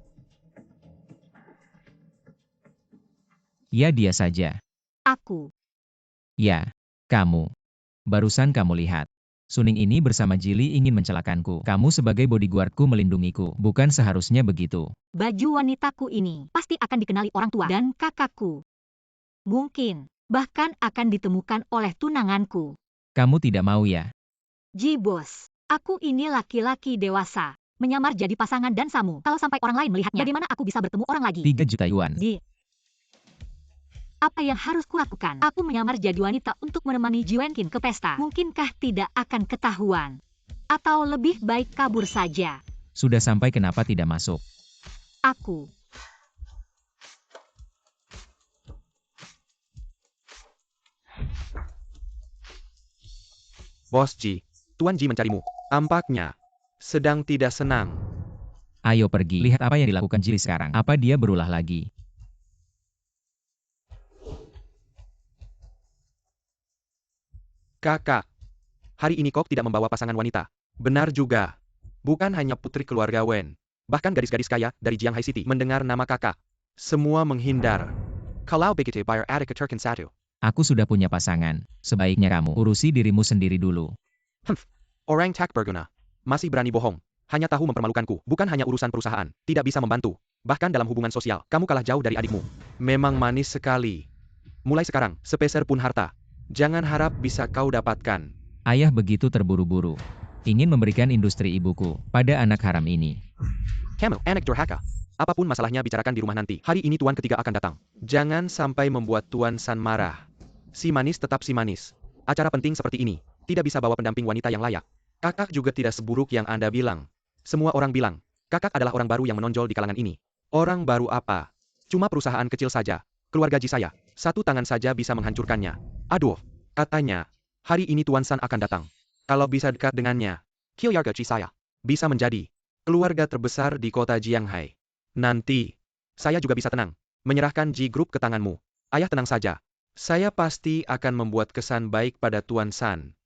Ya dia saja. Aku. Ya, kamu. Barusan kamu lihat. Suning ini bersama Jili ingin mencelakanku. Kamu sebagai bodyguardku melindungiku. Bukan seharusnya begitu. Baju wanitaku ini pasti akan dikenali orang tua dan kakakku. Mungkin, bahkan akan ditemukan oleh tunanganku. Kamu tidak mau ya? Ji bos, aku ini laki-laki dewasa. Menyamar jadi pasangan dan Samu. Kalau sampai orang lain melihatnya, bagaimana aku bisa bertemu orang lagi? 3 juta yuan. Apa yang harus kulakukan? Aku menyamar jadi wanita untuk menemani Ji Wenqin ke pesta. Mungkinkah tidak akan ketahuan? Atau lebih baik kabur saja? Sudah sampai kenapa tidak masuk? Aku. Bos Ji, Tuan Ji mencarimu. Tampaknya sedang tidak senang. Ayo pergi. Lihat apa yang dilakukan Jili sekarang. Apa dia berulah lagi? Kakak, hari ini kok tidak membawa pasangan wanita. Benar juga. Bukan hanya putri keluarga Wen. Bahkan gadis-gadis kaya dari Jianghai City mendengar nama kakak. Semua menghindar. Kalau begitu bayar adik ke Turkin satu. Aku sudah punya pasangan. Sebaiknya kamu urusi dirimu sendiri dulu. Orang tak berguna. Masih berani bohong. Hanya tahu mempermalukanku. Bukan hanya urusan perusahaan. Tidak bisa membantu. Bahkan dalam hubungan sosial, kamu kalah jauh dari adikmu. Memang manis sekali. Mulai sekarang, sepeser pun harta. Jangan harap bisa kau dapatkan. Ayah begitu terburu-buru. Ingin memberikan industri ibuku pada anak haram ini. Kamu, anak durhaka. Apapun masalahnya bicarakan di rumah nanti. Hari ini tuan ketiga akan datang. Jangan sampai membuat Tuan San marah. Si manis tetap si manis. Acara penting seperti ini, tidak bisa bawa pendamping wanita yang layak. Kakak juga tidak seburuk yang Anda bilang. Semua orang bilang, kakak adalah orang baru yang menonjol di kalangan ini. Orang baru apa? Cuma perusahaan kecil saja. Keluarga Ji saya. Satu tangan saja bisa menghancurkannya. Aduh, katanya, hari ini Tuan San akan datang. Kalau bisa dekat dengannya, keluarga Ji saya bisa menjadi keluarga terbesar di kota Jianghai. Nanti, saya juga bisa tenang, menyerahkan Ji Group ke tanganmu. Ayah tenang saja. Saya pasti akan membuat kesan baik pada Tuan San.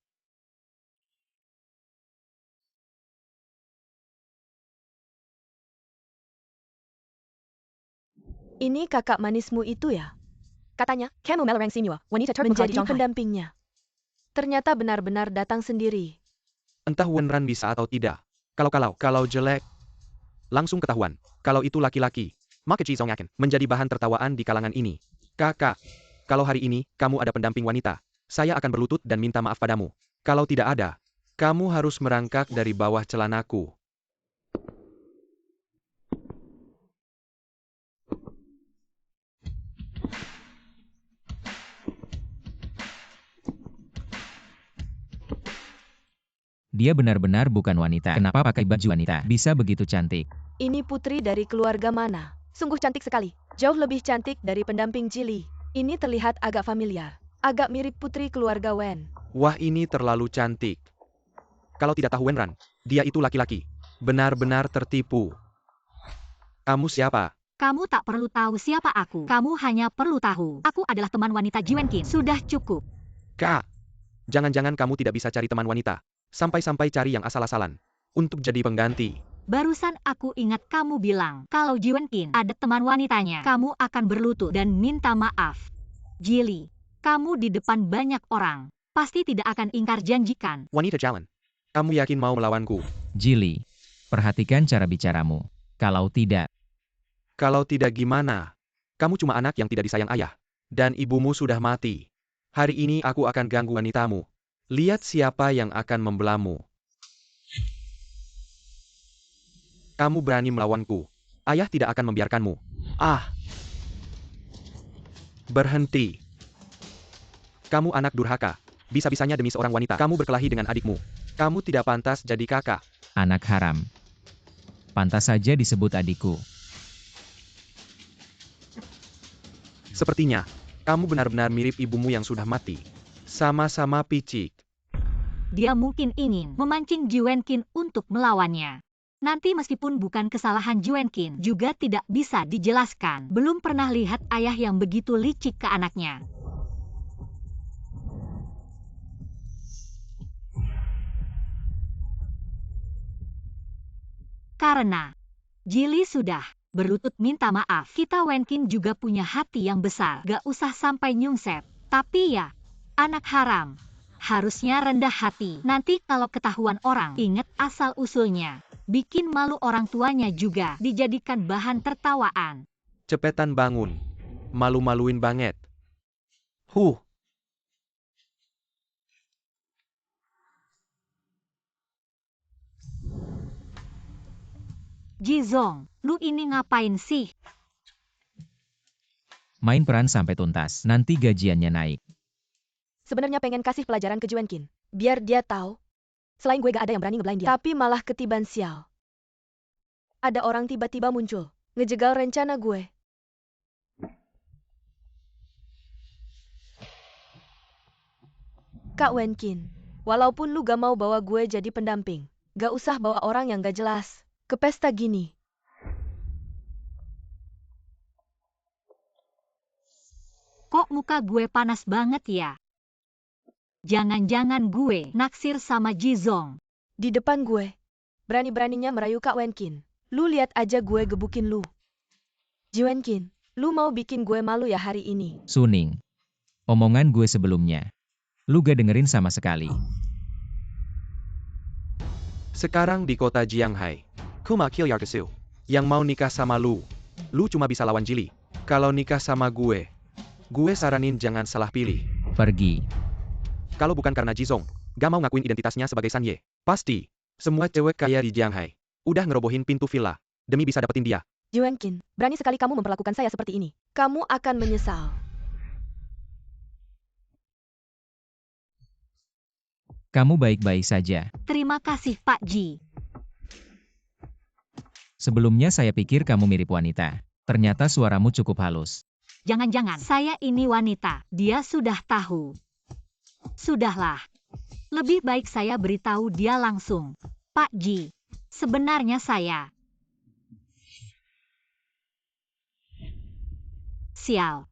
Ini kakak manismu itu ya? Katanya, kamu melarang Sinua, wanita terkenal Menjadi di Shanghai. pendampingnya. Ternyata benar-benar datang sendiri. Entah Wenran bisa atau tidak. Kalau jelek, langsung ketahuan. Kalau itu laki-laki, maka Ji Zong akan menjadi bahan tertawaan di kalangan ini. Kakak, kalau hari ini kamu ada pendamping wanita, saya akan berlutut dan minta maaf padamu. Kalau tidak ada, kamu harus merangkak dari bawah celanaku. Dia benar-benar bukan wanita. Kenapa pakai baju wanita? Bisa begitu cantik. Ini putri dari keluarga mana? Sungguh cantik sekali. Jauh lebih cantik dari pendamping Jili. Ini terlihat agak familiar. Agak mirip putri keluarga Wen. Wah, ini terlalu cantik. Kalau tidak tahu Wenran, dia itu laki-laki. Benar-benar tertipu. Kamu siapa? Kamu tak perlu tahu siapa aku. Kamu hanya perlu tahu, aku adalah teman wanita Ji Wenqin. Sudah cukup. Kak, jangan-jangan kamu tidak bisa cari teman wanita. Sampai-sampai cari yang asal-asalan. Untuk jadi pengganti. Barusan aku ingat kamu bilang, kalau Ji Wenqin ada teman wanitanya, kamu akan berlutut dan minta maaf. Jili, kamu di depan banyak orang, pasti tidak akan ingkar janjikan. Wanita jalan. Kamu yakin mau melawanku? Jili, perhatikan cara bicaramu. Kalau tidak, gimana? Kamu cuma anak yang tidak disayang ayah. Dan ibumu sudah mati. Hari ini aku akan ganggu wanitamu. Lihat siapa yang akan membelamu. Kamu berani melawanku. Ayah tidak akan membiarkanmu. Ah! Berhenti. Kamu anak durhaka. Bisa-bisanya demi seorang wanita, kamu berkelahi dengan adikmu. Kamu tidak pantas jadi kakak. anak haram. Pantas saja disebut adikku. Sepertinya, kamu benar-benar mirip ibumu yang sudah mati. Sama-sama picik. Dia mungkin ingin memancing Ji Wenqin untuk melawannya. Nanti meskipun bukan kesalahan Ji Wenqin, juga tidak bisa dijelaskan. Belum pernah lihat ayah yang begitu licik ke anaknya. karena Jili sudah berlutut minta maaf. Kita Wenkin juga punya hati yang besar. Gak usah sampai nyungsep. Tapi ya, anak haram. Harusnya rendah hati. Nanti kalau ketahuan orang, inget asal-usulnya. Bikin malu orang tuanya juga. Dijadikan bahan tertawaan. Cepetan bangun. Malu-maluin banget. Huh. Jizong, lu ini ngapain sih? Main peran sampai tuntas, nanti gajiannya naik. Sebenarnya pengen kasih pelajaran ke Juenkin. Biar dia tahu. Selain gue gak ada yang berani ngebelain dia. Tapi malah ketiban sial. Ada orang tiba-tiba muncul. Ngejegal rencana gue. Kak Wenkin, walaupun lu gak mau bawa gue jadi pendamping, gak usah bawa orang yang gak jelas ke pesta gini. Kok muka gue panas banget ya? Jangan-jangan gue naksir sama Jizong. Di depan gue, berani-beraninya merayu Kak Wenkin. Lu lihat aja gue gebukin lu. Ji Wenkin, lu mau bikin gue malu ya hari ini? Suning. Omongan gue sebelumnya. Lu gak dengerin sama sekali. Sekarang di kota Jianghai. Kuma Kilyarkesu. Yang mau nikah sama lu. Lu cuma bisa lawan Jili. Kalau nikah sama gue saranin jangan salah pilih. Pergi. Kalau bukan karena Jizong, gak mau ngakuin identitasnya sebagai Sanye. Pasti, semua cewek kaya di Jianghai udah ngerobohin pintu villa demi bisa dapetin dia. Ji Wenkin, berani sekali kamu memperlakukan saya seperti ini. Kamu akan menyesal. Kamu baik-baik saja. Terima kasih Pak Ji. Sebelumnya saya pikir kamu mirip wanita. Ternyata suaramu cukup halus. Jangan-jangan saya ini wanita. Dia sudah tahu. Sudahlah. Lebih baik saya beritahu dia langsung. Pak Ji, sebenarnya saya. Sial.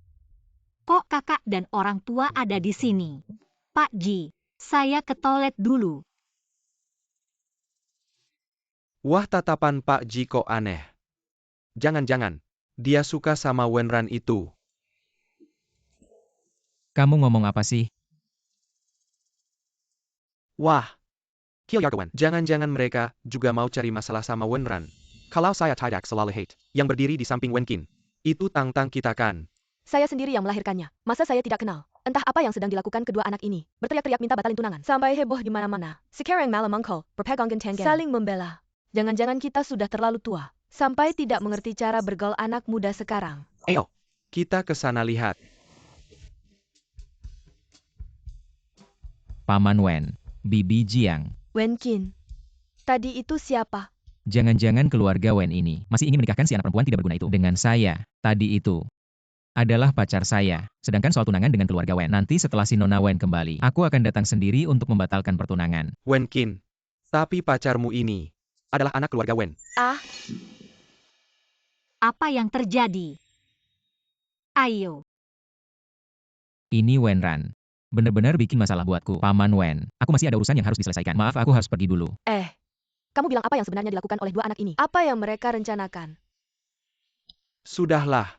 Kok kakak dan orang tua ada di sini? Pak Ji, saya ke toilet dulu. Wah, tatapan Pak Ji kok aneh. Jangan-jangan dia suka sama Wenran itu. Kamu ngomong apa sih? Wah, Kilyarkewen. Jangan-jangan mereka juga mau cari masalah sama Wenran. Kalau saya tidak selalu hate, yang berdiri di samping Wenkin, itu Tang-Tang kita kan. Saya sendiri yang melahirkannya. Masa saya tidak kenal? Entah apa yang sedang dilakukan kedua anak ini. Berteriak-teriak minta batalin tunangan. Sampai heboh di mana-mana. Sekarang malam mengkol, berpegangan tangan. Saling membela. Jangan-jangan kita sudah terlalu tua. Sampai tidak mengerti cara bergaul anak muda sekarang. Ayo, kita ke sana lihat. Paman Wen. Bibi Jiang. Wenkin, tadi itu siapa? Jangan-jangan keluarga Wen ini masih ingin menikahkan si anak perempuan tidak berguna itu dengan saya. Tadi itu adalah pacar saya. Sedangkan soal tunangan dengan keluarga Wen, nanti setelah si Nona Wen kembali, aku akan datang sendiri untuk membatalkan pertunangan. Wenkin, tapi pacarmu ini adalah anak keluarga Wen. Ah, Apa yang terjadi? Ayo. Ini Wenran. Bener-bener bikin masalah buatku. Paman Wen, aku masih ada urusan yang harus diselesaikan. Maaf, aku harus pergi dulu. kamu bilang apa yang sebenarnya dilakukan oleh dua anak ini? Apa yang mereka rencanakan? Sudahlah.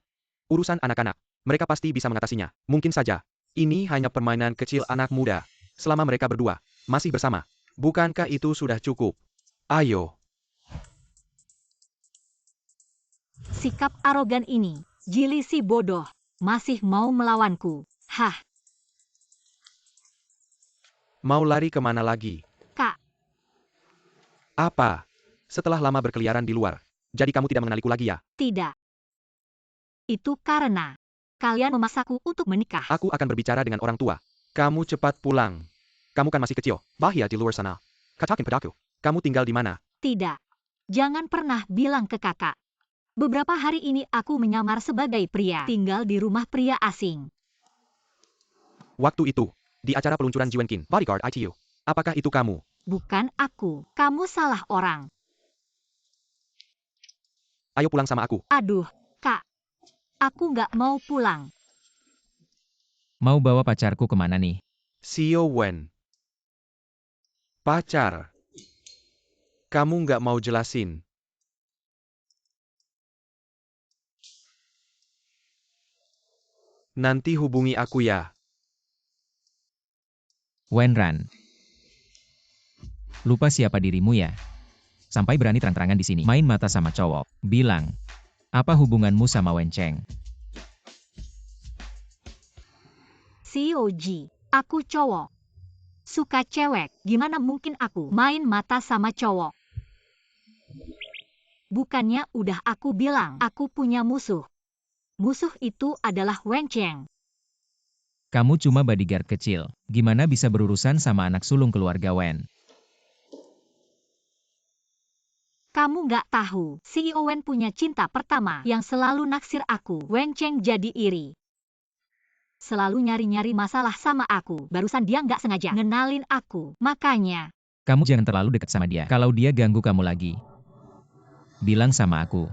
Urusan anak-anak. Mereka pasti bisa mengatasinya. Mungkin saja. Ini hanya permainan kecil anak muda. Selama mereka berdua masih bersama. Bukankah itu sudah cukup? Ayo. Sikap arogan ini. Jili si bodoh. Masih mau melawanku. Hah, Mau lari kemana lagi? Kak. Apa? Setelah lama berkeliaran di luar, jadi kamu tidak mengenaliku lagi ya? Tidak. Itu karena kalian memaksaku untuk menikah. Aku akan berbicara dengan orang tua. Kamu cepat pulang. Kamu kan masih kecil. Bahaya di luar sana. Katakan padaku. Kamu tinggal di mana? Tidak. Jangan pernah bilang ke kakak. Beberapa hari ini aku menyamar sebagai pria. Tinggal di rumah pria asing. Waktu itu, di acara peluncuran Jiwenkin, Bodyguard ITU. Apakah itu kamu? Bukan aku. Kamu salah orang. Ayo pulang sama aku. Aduh, Kak. Aku nggak mau pulang. Mau bawa pacarku kemana nih? Sio Wen. Pacar. Kamu nggak mau jelasin. Nanti hubungi aku ya. Wenran. Lupa siapa dirimu ya? Sampai berani terang-terangan di sini. Main mata sama cowok. Bilang. Apa hubunganmu sama Wen Cheng? COG, aku cowok. Suka cewek, gimana mungkin aku main mata sama cowok? Bukannya udah aku bilang, aku punya musuh. Musuh itu adalah Wen Cheng. Kamu cuma bodyguard kecil. Gimana bisa berurusan sama anak sulung keluarga Wen? Kamu nggak tahu, CEO Wen punya cinta pertama yang selalu naksir aku. Wen Cheng jadi iri. Selalu nyari-nyari masalah sama aku. Barusan dia nggak sengaja ngenalin aku. Makanya, Kamu jangan terlalu dekat sama dia. Kalau dia ganggu kamu lagi, bilang sama aku.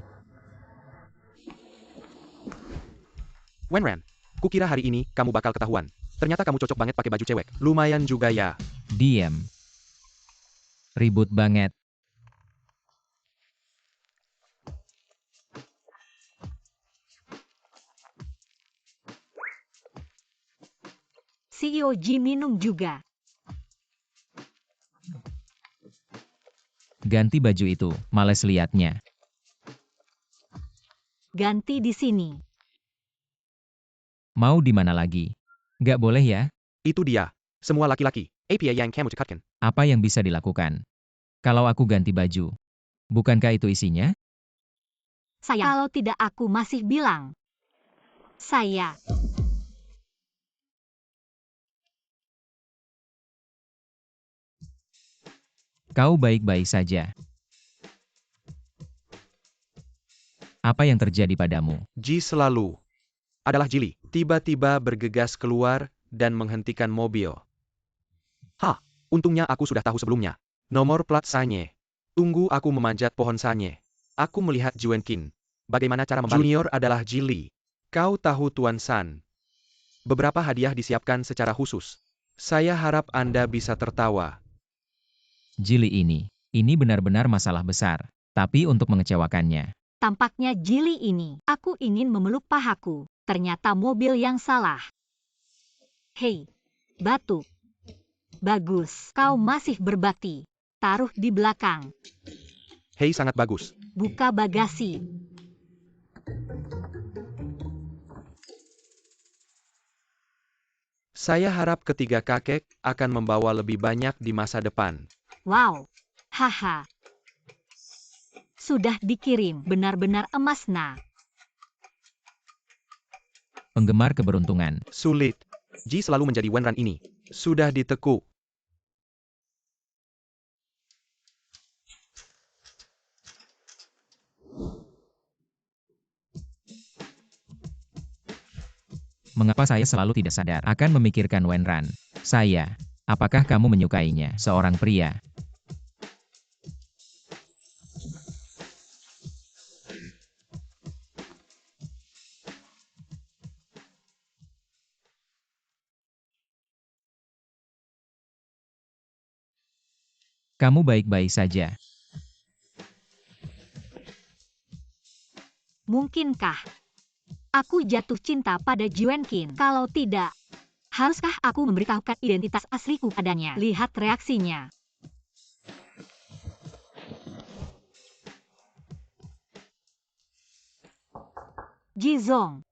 Wenran, kukira hari ini kamu bakal ketahuan. Ternyata kamu cocok banget pakai baju cewek. Lumayan juga ya. Diam. Ribut banget. CEO Ji minum juga. Ganti baju itu, males liatnya. Ganti di sini. Mau di mana lagi? Gak boleh ya? Itu dia. Semua laki-laki. APA yang kamu cekatkan. Apa yang bisa dilakukan? Kalau aku ganti baju, bukankah itu isinya? Saya kalau tidak aku masih bilang. Saya. Kau baik-baik saja. Apa yang terjadi padamu? Ji selalu adalah jili. Tiba-tiba bergegas keluar dan menghentikan mobil. Hah, untungnya aku sudah tahu sebelumnya. Nomor plat Sanye. Tunggu aku memanjat pohon Sanye. Aku melihat Juenkin. Bagaimana cara membalik? Junior adalah Jili. Kau tahu Tuan San. Beberapa hadiah disiapkan secara khusus. Saya harap Anda bisa tertawa. Jili ini benar-benar masalah besar. Tapi untuk mengecewakannya, Tampaknya jili ini. Aku ingin memeluk pahaku. Ternyata mobil yang salah. Hei, batu. Bagus, kau masih berbakti. Taruh di belakang. Hei, sangat bagus. Buka bagasi. Saya harap ketiga kakek akan membawa lebih banyak di masa depan. Wow. Haha. Sudah dikirim. Benar-benar emas nah. penggemar keberuntungan. Sulit. Ji selalu menjadi Wenran ini. Sudah ditekuk. Mengapa saya selalu tidak sadar akan memikirkan Wenran? Saya. Apakah kamu menyukainya, seorang pria? Kamu baik-baik saja. Mungkinkah aku jatuh cinta pada Juenkin? Kalau tidak, haruskah aku memberitahukan identitas asliku padanya? Lihat reaksinya. Jizong.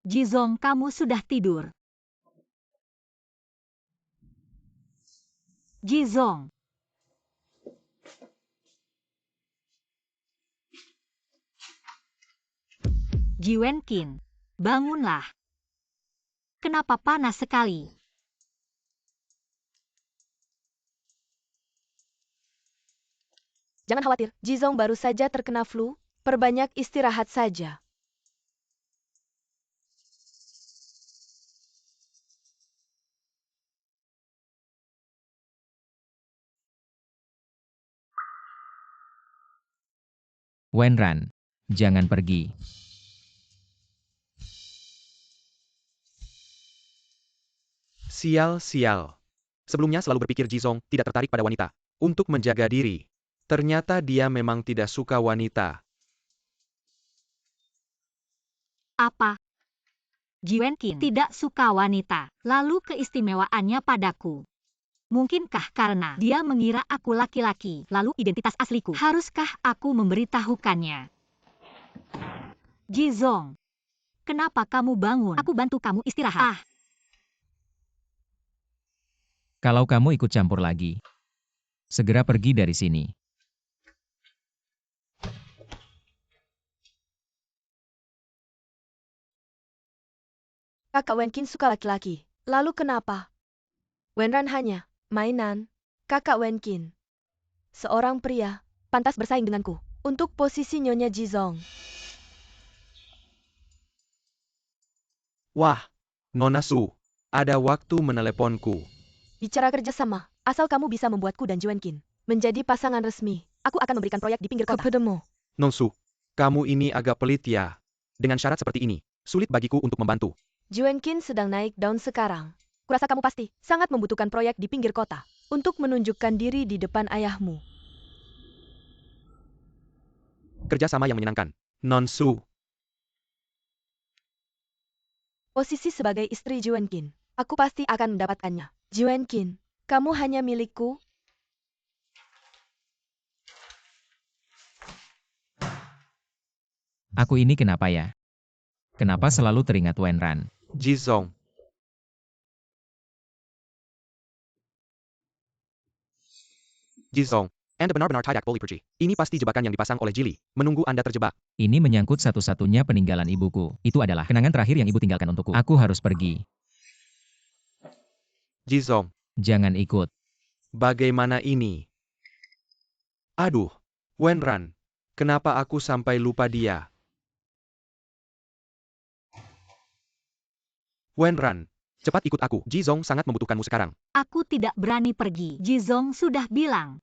Jizong, kamu sudah tidur. Jizong. Jiwenkin, bangunlah. Kenapa panas sekali? Jangan khawatir, Jizong baru saja terkena flu. Perbanyak istirahat saja. Wenran, jangan pergi. Sial. Sebelumnya selalu berpikir Jizong tidak tertarik pada wanita. Untuk menjaga diri. Ternyata dia memang tidak suka wanita. Apa? Ji Wenqin tidak suka wanita, lalu keistimewaannya padaku. Mungkinkah karena dia mengira aku laki-laki, lalu identitas asliku? Haruskah aku memberitahukannya? Jizong, kenapa kamu bangun? Aku bantu kamu istirahat. Kalau kamu ikut campur lagi, segera pergi dari sini. Kakak Wenqin suka laki-laki. Lalu kenapa? Wenran hanya mainan. Kakak Wenqin, seorang pria, pantas bersaing denganku untuk posisi Nyonya Jizong. Wah, Nona Su, ada waktu meneleponku. Bicara kerjasama, asal kamu bisa membuatku dan Ji Wenqin menjadi pasangan resmi, aku akan memberikan proyek di pinggir kota. Kepadamu. Non Su, kamu ini agak pelit ya. Dengan syarat seperti ini, sulit bagiku untuk membantu. Ji Wenqin sedang naik daun sekarang. Kurasa kamu pasti sangat membutuhkan proyek di pinggir kota untuk menunjukkan diri di depan ayahmu. Kerja sama yang menyenangkan. Non Su, Posisi sebagai istri Ji Wenqin, aku pasti akan mendapatkannya. Ji Wenqin, kamu hanya milikku. Aku ini kenapa ya? Kenapa selalu teringat Wenran? Jizong. Jizong, Anda benar-benar tidak boleh pergi. Ini pasti jebakan yang dipasang oleh Jili, menunggu Anda terjebak. Ini menyangkut satu-satunya peninggalan ibuku. Itu adalah kenangan terakhir yang ibu tinggalkan untukku. Aku harus pergi. Jizong, Jangan ikut. bagaimana ini? Aduh, Wenran, kenapa aku sampai lupa dia? Wenran, cepat ikut aku. Jizong sangat membutuhkanmu sekarang. Aku tidak berani pergi. Jizong sudah bilang,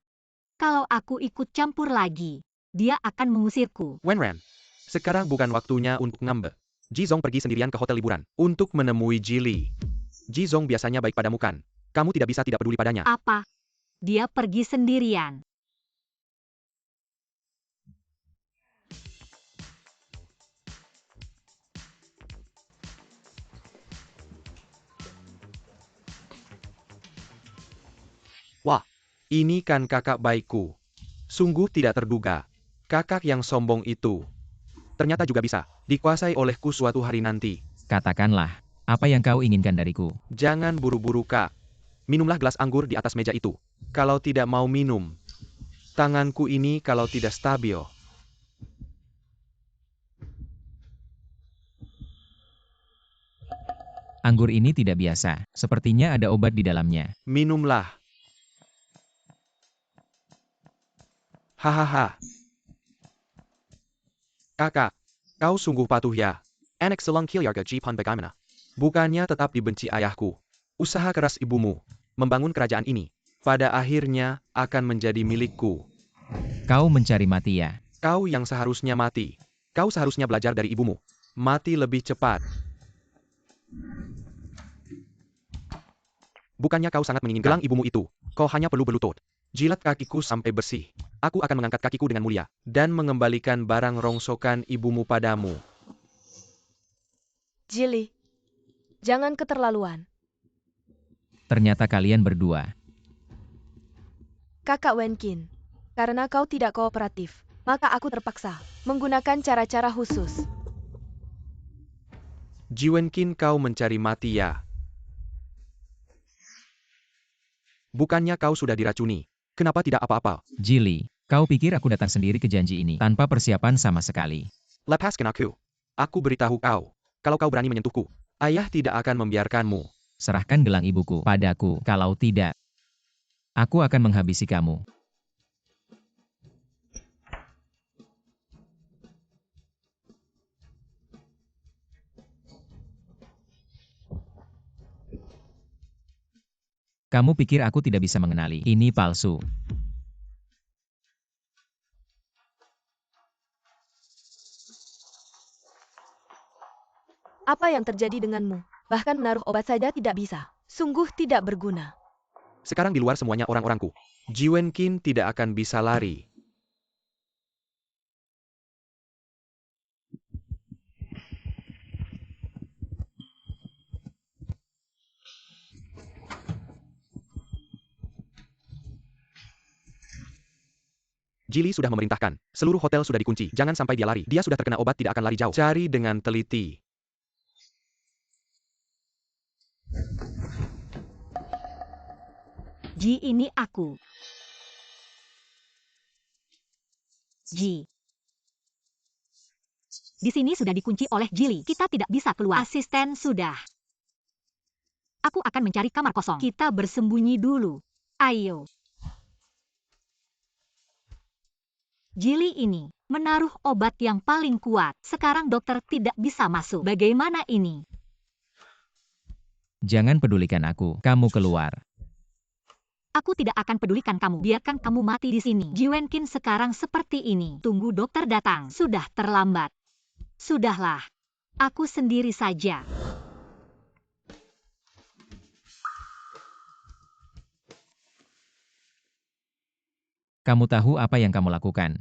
kalau aku ikut campur lagi, dia akan mengusirku. Wenran, sekarang bukan waktunya untuk ngambek. Jizong pergi sendirian ke hotel liburan untuk menemui Jili. Jizong biasanya baik padamu kan? Kamu tidak bisa tidak peduli padanya. Apa? Dia pergi sendirian. Wah, ini kan kakak baikku. Sungguh tidak terduga. Kakak yang sombong itu. Ternyata juga bisa dikuasai olehku suatu hari nanti. Katakanlah, apa yang kau inginkan dariku? Jangan buru-buru kak. Minumlah gelas anggur di atas meja itu. Kalau tidak mau minum. Tanganku ini kalau tidak stabil. Anggur ini tidak biasa. Sepertinya ada obat di dalamnya. Minumlah. Hahaha. Kakak, kau sungguh patuh ya. Anak selang Kilyarga Jipan bagaimana? Bukannya tetap dibenci ayahku. Usaha keras ibumu membangun kerajaan ini, pada akhirnya akan menjadi milikku. Kau mencari mati ya? Kau yang seharusnya mati. Kau seharusnya belajar dari ibumu. Mati lebih cepat. Bukannya kau sangat menginginkan gelang ibumu itu. Kau hanya perlu berlutut. Jilat kakiku sampai bersih. Aku akan mengangkat kakiku dengan mulia, dan mengembalikan barang rongsokan ibumu padamu. Jili, jangan keterlaluan. Ternyata kalian berdua. Kakak Wenqin, karena kau tidak kooperatif, maka aku terpaksa menggunakan cara-cara khusus. Ji Wenqin, kau mencari mati ya? Bukannya kau sudah diracuni? Kenapa tidak apa-apa? Jili, kau pikir aku datang sendiri ke janji ini tanpa persiapan sama sekali? Lepaskan aku. Aku beritahu kau, kalau kau berani menyentuhku, ayah tidak akan membiarkanmu. Serahkan gelang ibuku padaku. Kalau tidak, aku akan menghabisi kamu. Kamu pikir aku tidak bisa mengenali? Ini palsu. Apa yang terjadi denganmu? Bahkan menaruh obat saja tidak bisa. Sungguh tidak berguna. Sekarang di luar semuanya orang-orangku. Ji Wenqin tidak akan bisa lari. Jili sudah memerintahkan. Seluruh hotel sudah dikunci. Jangan sampai dia lari. Dia sudah terkena obat, tidak akan lari jauh. Cari dengan teliti. Ji, ini aku. Ji. Di sini sudah dikunci oleh Jili. Kita tidak bisa keluar. Asisten sudah. Aku akan mencari kamar kosong. Kita bersembunyi dulu. Ayo. Jili ini menaruh obat yang paling kuat. Sekarang dokter tidak bisa masuk. Bagaimana ini? Jangan pedulikan aku. Kamu keluar. Aku tidak akan pedulikan kamu. Biarkan kamu mati di sini. Ji Wenkin sekarang seperti ini. Tunggu dokter datang. Sudah terlambat. Sudahlah. Aku sendiri saja. Kamu tahu apa yang kamu lakukan?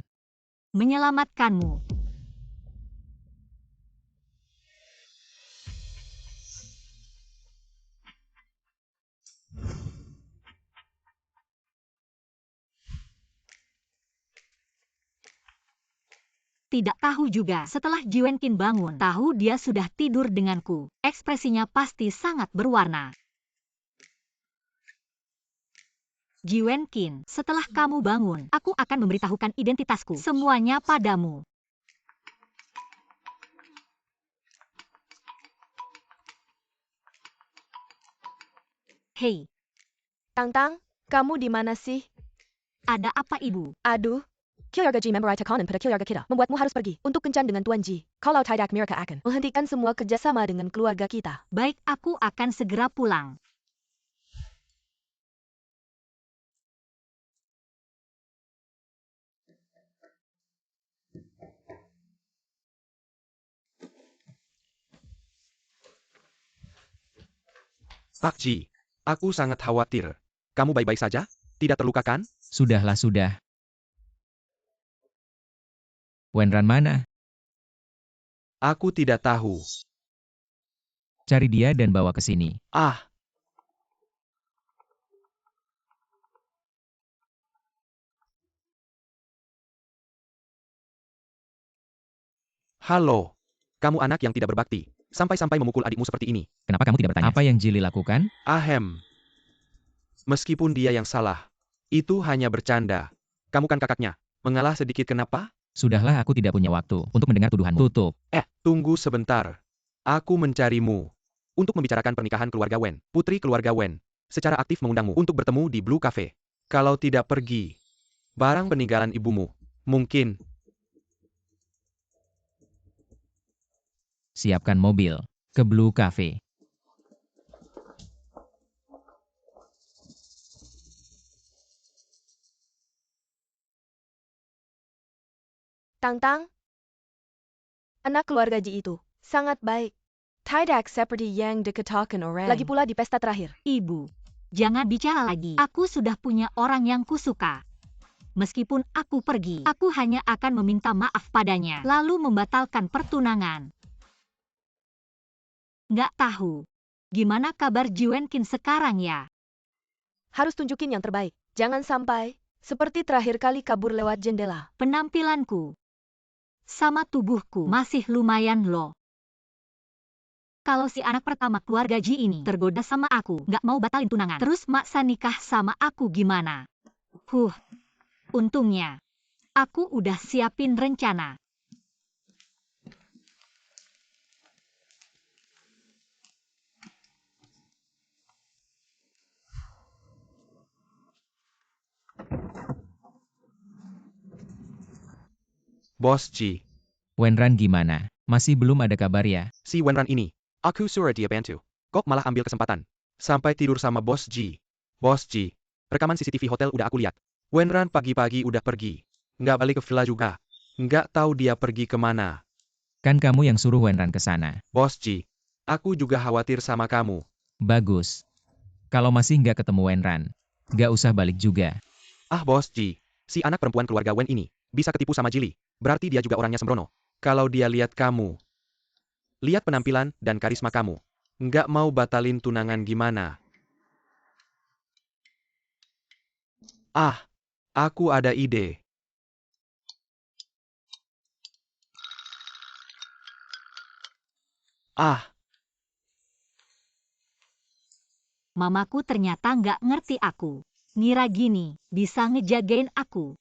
Menyelamatkanmu. Tidak tahu juga. Setelah Ji Wenkin bangun, tahu dia sudah tidur denganku. Ekspresinya pasti sangat berwarna. Ji Wenkin, setelah kamu bangun, aku akan memberitahukan identitasku. Semuanya padamu. Hei, Tang, kamu di mana sih? ada apa ibu? Aduh, Keluarga Ji member tekanan pada keluarga kita. Membuatmu harus pergi untuk kencan dengan Tuan Ji. Kalau tidak, mereka akan menghentikan semua kerjasama dengan keluarga kita. Baik, aku akan segera pulang. Pak Ji, aku sangat khawatir. Kamu baik-baik saja? Tidak terluka kan? Sudahlah, sudah. Wenran mana? Aku tidak tahu. Cari dia dan bawa ke sini. Ah, halo. Kamu anak yang tidak berbakti. Sampai-sampai memukul adikmu seperti ini. Kenapa kamu tidak bertanya? Apa yang Jili lakukan? Ahem. Meskipun dia yang salah, itu hanya bercanda. Kamu kan kakaknya. Mengalah sedikit kenapa? Sudahlah, aku tidak punya waktu untuk mendengar tuduhanmu. Tutup. Tunggu sebentar. Aku mencarimu. Untuk membicarakan pernikahan keluarga Wen. Putri keluarga Wen. Secara aktif mengundangmu untuk bertemu di Blue Cafe. Kalau tidak pergi. Barang peninggalan ibumu. Mungkin. Siapkan mobil. Ke Blue Cafe. Tang, anak keluarga Ji itu sangat baik. Tidak seperti yang dikatakan orang. Lagi pula di pesta terakhir. Ibu, jangan bicara lagi. Aku sudah punya orang yang kusuka. Meskipun aku pergi, aku hanya akan meminta maaf padanya, lalu membatalkan pertunangan. Nggak tahu. Gimana kabar Ji Wenkin sekarang ya? Harus tunjukin yang terbaik. Jangan sampai seperti terakhir kali kabur lewat jendela. Penampilanku sama tubuhku masih lumayan loh. Kalau si anak pertama keluarga Ji ini tergoda sama aku, nggak mau batalin tunangan, terus maksa nikah sama aku gimana? Untungnya, aku udah siapin rencana. Bos Ji. Wenran gimana? Masih belum ada kabar ya? Si Wenran ini. Aku suruh dia bantu. Kok malah ambil kesempatan. Sampai tidur sama Bos Ji. Bos Ji. Rekaman CCTV hotel udah aku lihat. Wenran pagi-pagi udah pergi. Nggak balik ke villa juga. Nggak tahu dia pergi kemana. Kan kamu yang suruh Wenran ke sana. Bos Ji. Aku juga khawatir sama kamu. Bagus. Kalau masih nggak ketemu Wenran, nggak usah balik juga. Ah Bos Ji. Si anak perempuan keluarga Wen ini. Bisa ketipu sama Jili. Berarti dia juga orangnya sembrono. Kalau dia lihat kamu. Lihat penampilan dan karisma kamu. Nggak mau batalin tunangan gimana? Ah, aku ada ide. Ah, Mamaku ternyata nggak ngerti aku. Ngira gini, bisa ngejagain aku.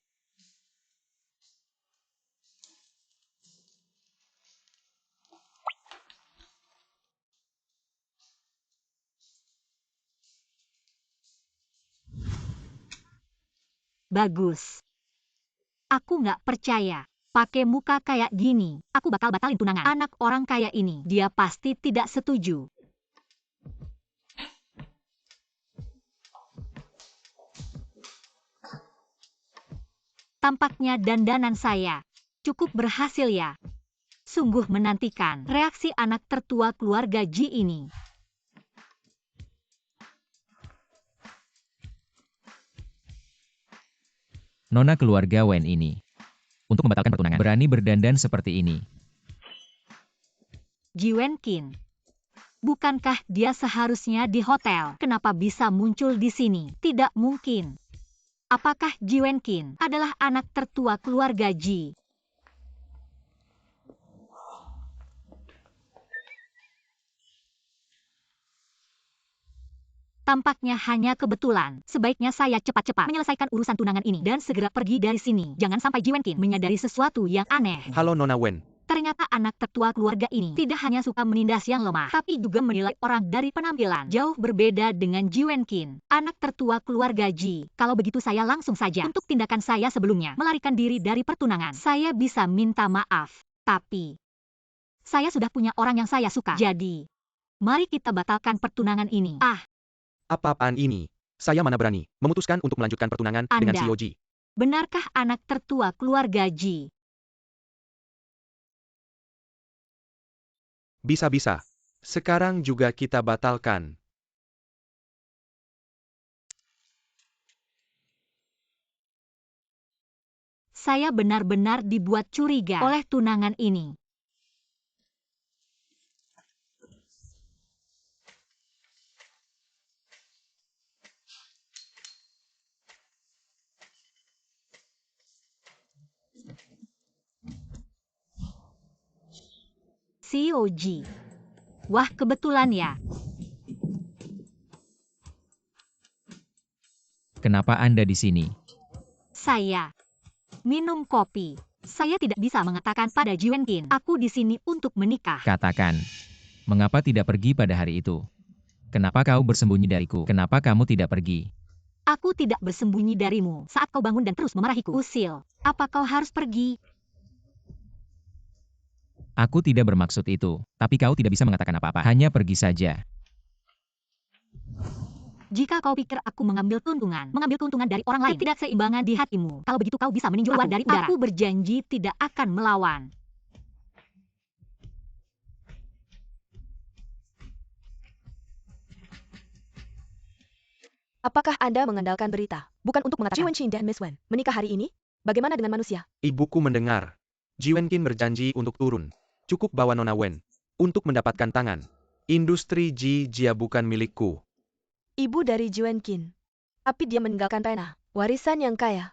Bagus. Aku nggak percaya. Pakai muka kayak gini, aku bakal batalin tunangan. Anak orang kaya ini, dia pasti tidak setuju. Tampaknya dandanan saya cukup berhasil ya. Sungguh menantikan reaksi anak tertua keluarga Ji ini. Nona keluarga Wen ini. Untuk membatalkan pertunangan, berani berdandan seperti ini. Ji Wenkin. Bukankah dia seharusnya di hotel? Kenapa bisa muncul di sini? Tidak mungkin. Apakah Ji Wenkin adalah anak tertua keluarga Ji? Tampaknya hanya kebetulan. Sebaiknya saya cepat-cepat menyelesaikan urusan tunangan ini dan segera pergi dari sini. Jangan sampai Ji Wenkin menyadari sesuatu yang aneh. halo Nona Wen. Ternyata anak tertua keluarga ini tidak hanya suka menindas yang lemah, tapi juga menilai orang dari penampilan. Jauh berbeda dengan Ji Wenkin, anak tertua keluarga Ji. Kalau begitu saya langsung saja untuk tindakan saya sebelumnya, melarikan diri dari pertunangan. Saya bisa minta maaf, tapi saya sudah punya orang yang saya suka. Jadi, mari kita batalkan pertunangan ini. Apa-apaan ini? Saya mana berani memutuskan untuk melanjutkan pertunangan dengan Anda. CEO Ji. Benarkah anak tertua keluarga Ji? Bisa-bisa. Sekarang juga kita batalkan. Saya benar-benar dibuat curiga oleh tunangan ini. CEO Ji. Wah, kebetulan ya. Kenapa Anda di sini? Saya minum kopi. Saya tidak bisa mengatakan pada Ji Wenkin, aku di sini untuk menikah. Katakan. Mengapa tidak pergi pada hari itu? Kenapa kau bersembunyi dariku? Kenapa kamu tidak pergi? Aku tidak bersembunyi darimu saat kau bangun dan terus memarahiku. Usil, apa kau harus pergi? Aku tidak bermaksud itu, tapi kau tidak bisa mengatakan apa-apa. Hanya pergi saja. Jika kau pikir aku mengambil keuntungan dari orang lain, ketidakseimbangan di hatimu. Kalau begitu kau bisa meninjau luar dari udara. Aku berjanji tidak akan melawan. Apakah Anda mengandalkan berita? Bukan untuk mengatakan Ji Wenqin dan Miss Wen menikah hari ini? Bagaimana dengan manusia? Ibuku mendengar. Ji Wenkin berjanji untuk turun. Cukup bawa Nona Wen. Untuk mendapatkan tangan. Industri Ji Jia bukan milikku. Ibu dari Ji Wenqin. Tapi dia meninggalkan tanah, warisan yang kaya.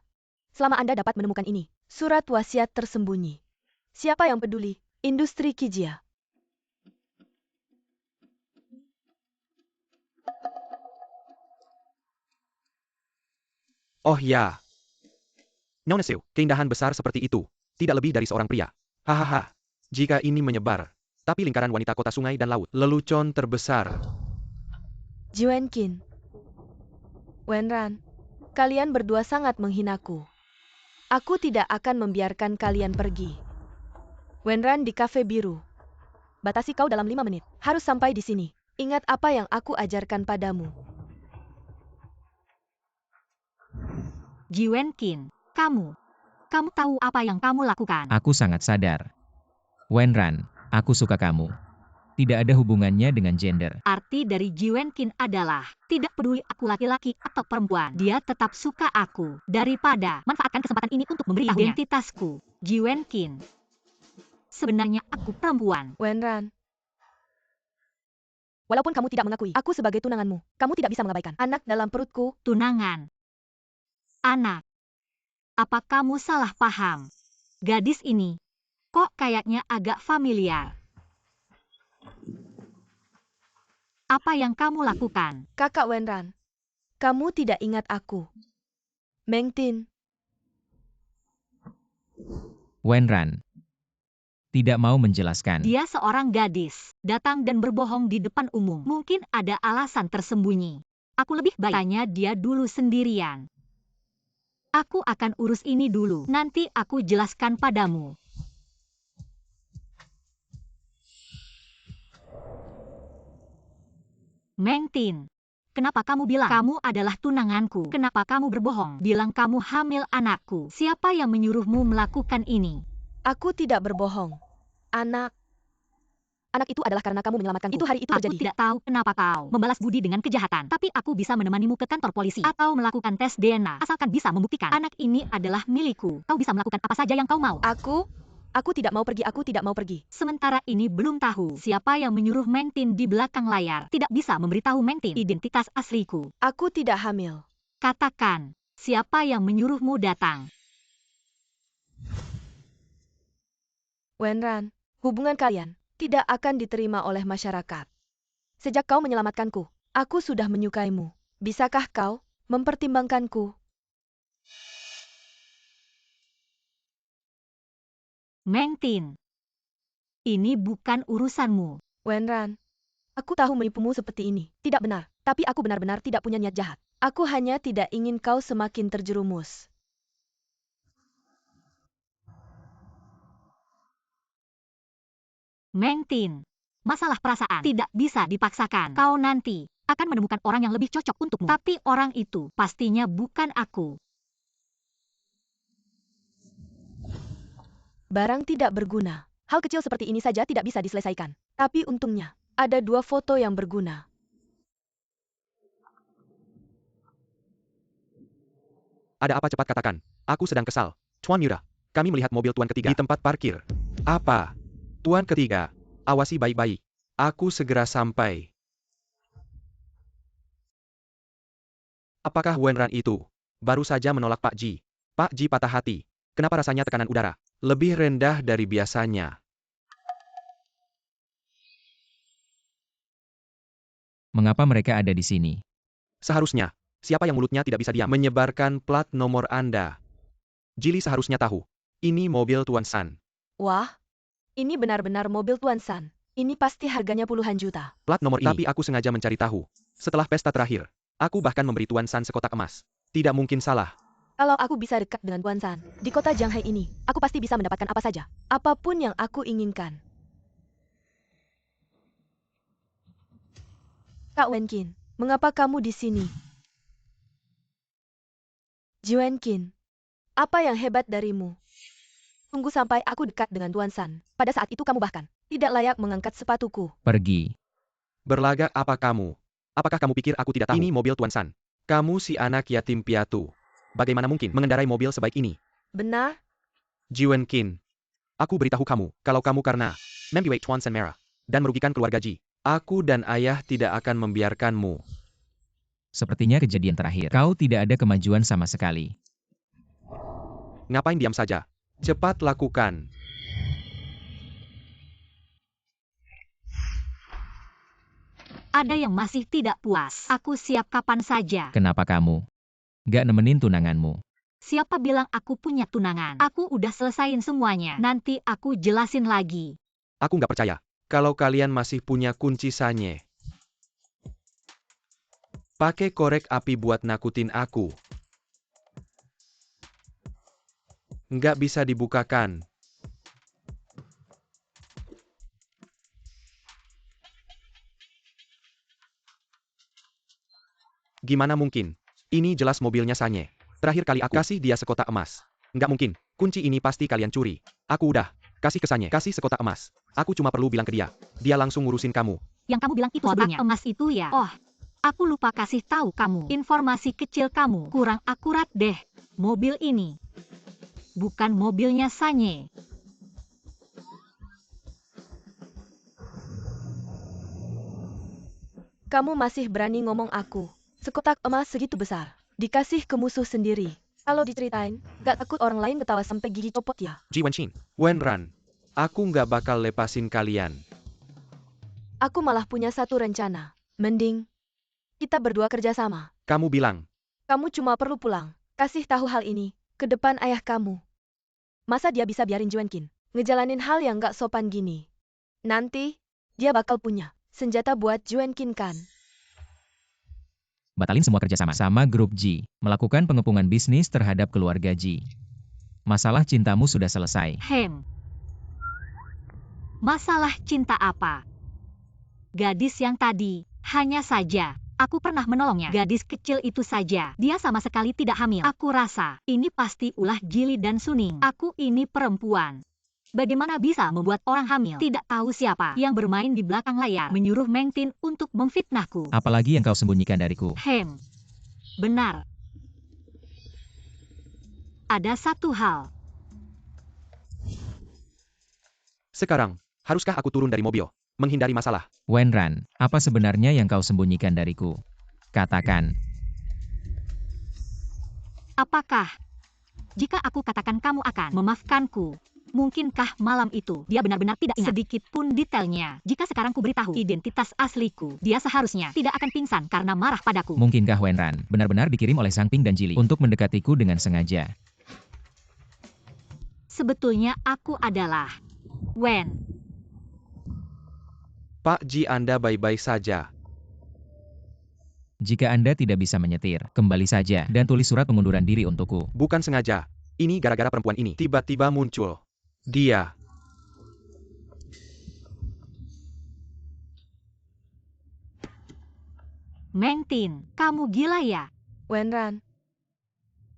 Selama Anda dapat menemukan ini, surat wasiat tersembunyi. Siapa yang peduli? Industri Kijia. Oh ya. Nona Seo, keindahan besar seperti itu. Tidak lebih dari seorang pria. Hahaha. Jika ini menyebar. Tapi lingkaran wanita kota sungai dan laut. Lelucon terbesar. Ji Wenqin. Wenran. Kalian berdua sangat menghinaku. Aku tidak akan membiarkan kalian pergi. Wenran di kafe biru. Batasi kau dalam 5 menit. Harus sampai di sini. Ingat apa yang aku ajarkan padamu. Ji Wenkin, kamu tahu apa yang kamu lakukan? Aku sangat sadar. Wenran, aku suka kamu. Tidak ada hubungannya dengan gender. Arti dari Ji Wenkin adalah, tidak peduli aku laki-laki atau perempuan, dia tetap suka aku. Daripada manfaatkan kesempatan ini untuk memberitahunya identitasku, Ji Wenkin. Sebenarnya aku perempuan. Wenran. Walaupun kamu tidak mengakui, aku sebagai tunanganmu, kamu tidak bisa mengabaikan anak dalam perutku. Tunangan. Anak. Apa kamu salah paham? Gadis ini, kok kayaknya agak familiar. Apa yang kamu lakukan? Kakak Wenran, kamu tidak ingat aku. Meng Tin, Wenran tidak mau menjelaskan. Dia seorang gadis, datang dan berbohong di depan umum. Mungkin ada alasan tersembunyi. Aku lebih baik tanya dia dulu sendirian. Aku akan urus ini dulu, nanti aku jelaskan padamu. Meng Tin, kenapa kamu bilang kamu adalah tunanganku? Kenapa kamu berbohong? Bilang kamu hamil anakku. Siapa yang menyuruhmu melakukan ini? aku tidak berbohong. Anak itu adalah karena kamu menyelamatkanku. Itu hari itu Aku terjadi. tidak tahu kenapa kau membalas budi dengan kejahatan. Tapi aku bisa menemanimu ke kantor polisi atau melakukan tes DNA. Asalkan bisa membuktikan anak ini adalah milikku. Kau bisa melakukan apa saja yang kau mau. Aku tidak mau pergi, aku tidak mau pergi. Sementara ini belum tahu siapa yang menyuruh Meng Tin di belakang layar. Tidak bisa memberitahu Meng Tin identitas asliku. Aku tidak hamil. Katakan, siapa yang menyuruhmu datang? Wenran, hubungan kalian tidak akan diterima oleh masyarakat. Sejak kau menyelamatkanku, aku sudah menyukaimu. Bisakah kau mempertimbangkanku? Meng Tin, ini bukan urusanmu. Wenran, aku tahu menipumu seperti ini. Tidak benar, tapi aku benar-benar tidak punya niat jahat. Aku hanya tidak ingin kau semakin terjerumus. Meng Tin, masalah perasaan tidak bisa dipaksakan. Kau nanti akan menemukan orang yang lebih cocok untukmu. Tapi orang itu pastinya bukan aku. Barang tidak berguna. Hal kecil seperti ini saja tidak bisa diselesaikan. Tapi untungnya, ada 2 foto yang berguna. Ada apa cepat katakan. Aku sedang kesal. Tuan Yura, kami melihat mobil Tuan ketiga di tempat parkir. Apa? Tuan ketiga, awasi baik-baik. Aku segera sampai. Apakah Wenran itu baru saja menolak Pak Ji? Pak Ji patah hati. Kenapa rasanya tekanan udara lebih rendah dari biasanya? Mengapa mereka ada di sini? Seharusnya, siapa yang mulutnya tidak bisa diam menyebarkan plat nomor Anda? Jili seharusnya tahu. Ini mobil Tuan San. Wah, ini benar-benar mobil Tuan San. Ini pasti harganya puluhan juta. Plat nomor ini. Tapi aku sengaja mencari tahu. Setelah pesta terakhir, aku bahkan memberi Tuan San sekotak emas. Tidak mungkin salah. Kalau aku bisa dekat dengan Tuan San, di kota Shanghai ini, aku pasti bisa mendapatkan apa saja. Apapun yang aku inginkan. Kak Wenkin, mengapa kamu di sini? Ji Wenkin, apa yang hebat darimu? Tunggu sampai aku dekat dengan Tuan San. Pada saat itu kamu bahkan tidak layak mengangkat sepatuku. Pergi. Berlagak apa kamu? Apakah kamu pikir aku tidak tahu? Ini mobil Tuan San. Kamu si anak yatim piatu. Bagaimana mungkin mengendarai mobil sebaik ini? Benar? Ji Wenkin, aku beritahu kamu, kalau kamu karena membiwek Tuan San merah dan merugikan keluarga Ji, aku dan ayah tidak akan membiarkanmu. Sepertinya kejadian terakhir. Kau tidak ada kemajuan sama sekali. Ngapain diam saja? Cepat lakukan. Ada yang masih tidak puas. Aku siap kapan saja. Kenapa kamu gak nemenin tunanganmu? Siapa bilang aku punya tunangan? Aku udah selesain semuanya. Nanti aku jelasin lagi. Aku nggak percaya. Kalau kalian masih punya kunci sanye. Pakai korek api buat nakutin aku. Nggak bisa dibukakan. Gimana mungkin? Ini jelas mobilnya Sanye. Terakhir kali aku kasih dia sekotak emas. Nggak mungkin. Kunci ini pasti kalian curi. Aku udah kasih ke Sanye. Kasih sekotak emas. Aku cuma perlu bilang ke dia. Dia langsung ngurusin kamu. Yang kamu bilang itu sebelumnya emas itu ya? Oh, aku lupa kasih tahu kamu. Informasi kecil kamu kurang akurat deh. Mobil ini bukan mobilnya Sanye. Kamu masih berani ngomong aku. Sekotak emas segitu besar. Dikasih ke musuh sendiri. Kalau diceritain, gak takut orang lain ketawa sampai gigi copot ya? Ji Wenqin, Wenran. Aku nggak bakal lepasin kalian. Aku malah punya satu rencana. Mending kita berdua kerjasama. Kamu bilang, Kamu cuma perlu pulang. Kasih tahu hal ini ke depan ayah kamu. Masa dia bisa biarin Juenkin ngejalanin hal yang gak sopan gini? Nanti dia bakal punya senjata buat Juenkin kan? Batalin semua kerjasama sama grup Ji. Melakukan pengepungan bisnis terhadap keluarga Ji. Masalah cintamu sudah selesai. Masalah cinta apa? Gadis yang tadi, hanya saja, aku pernah menolongnya. Gadis kecil itu saja, dia sama sekali tidak hamil. Aku rasa, ini pasti ulah Jili dan Suning. Aku ini perempuan. Bagaimana bisa membuat orang hamil? Tidak tahu siapa yang bermain di belakang layar, menyuruh Meng Tin untuk memfitnahku. Apalagi yang kau sembunyikan dariku. Benar. Ada satu hal. sekarang, haruskah aku turun dari mobil, menghindari masalah? Wenran, apa sebenarnya yang kau sembunyikan dariku? Katakan. Apakah jika aku katakan kamu akan memaafkanku? Mungkinkah malam itu dia benar-benar tidak ingat sedikit pun detailnya? Jika sekarang ku beritahu identitas asliku, dia seharusnya tidak akan pingsan karena marah padaku. Mungkinkah Wenran benar-benar dikirim oleh Sang Ping dan Jili untuk mendekatiku dengan sengaja? Sebetulnya aku adalah Wen. Pak Ji, Anda baik-baik saja. Jika Anda tidak bisa menyetir, kembali saja dan tulis surat pengunduran diri untukku. Bukan sengaja. Ini gara-gara perempuan ini tiba-tiba muncul. Dia. Meng Tin, kamu gila ya? Wenran.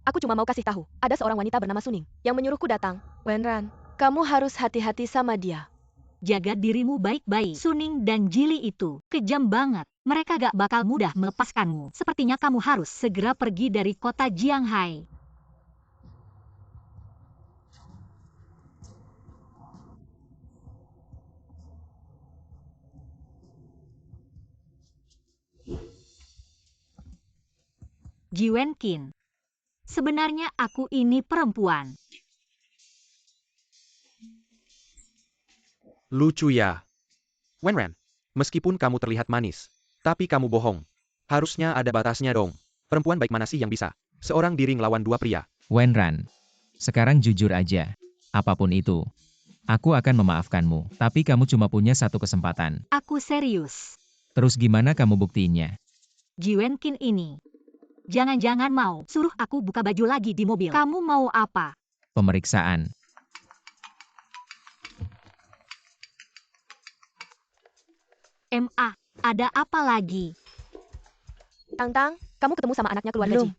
Aku cuma mau kasih tahu, ada seorang wanita bernama Suning yang menyuruhku datang. Wenran, kamu harus hati-hati sama dia. Jaga dirimu baik-baik. Suning dan Jili itu kejam banget. Mereka gak bakal mudah melepaskanmu. Sepertinya kamu harus segera pergi dari kota Jianghai. Ji Wenkin. Sebenarnya aku ini perempuan. Lucu ya. Wenran, meskipun kamu terlihat manis, tapi kamu bohong. Harusnya ada batasnya dong. Perempuan baik mana sih yang bisa seorang diri ngelawan dua pria? Wenran, sekarang jujur aja. Apapun itu, aku akan memaafkanmu. Tapi kamu cuma punya satu kesempatan. Aku serius. Terus gimana kamu buktiinnya? Ji Wenkin ini. Jangan-jangan mau suruh aku buka baju lagi di mobil. Kamu mau apa? Pemeriksaan. MA, ada apa lagi? Tang-Tang, kamu ketemu sama anaknya keluarga Belum. Ji.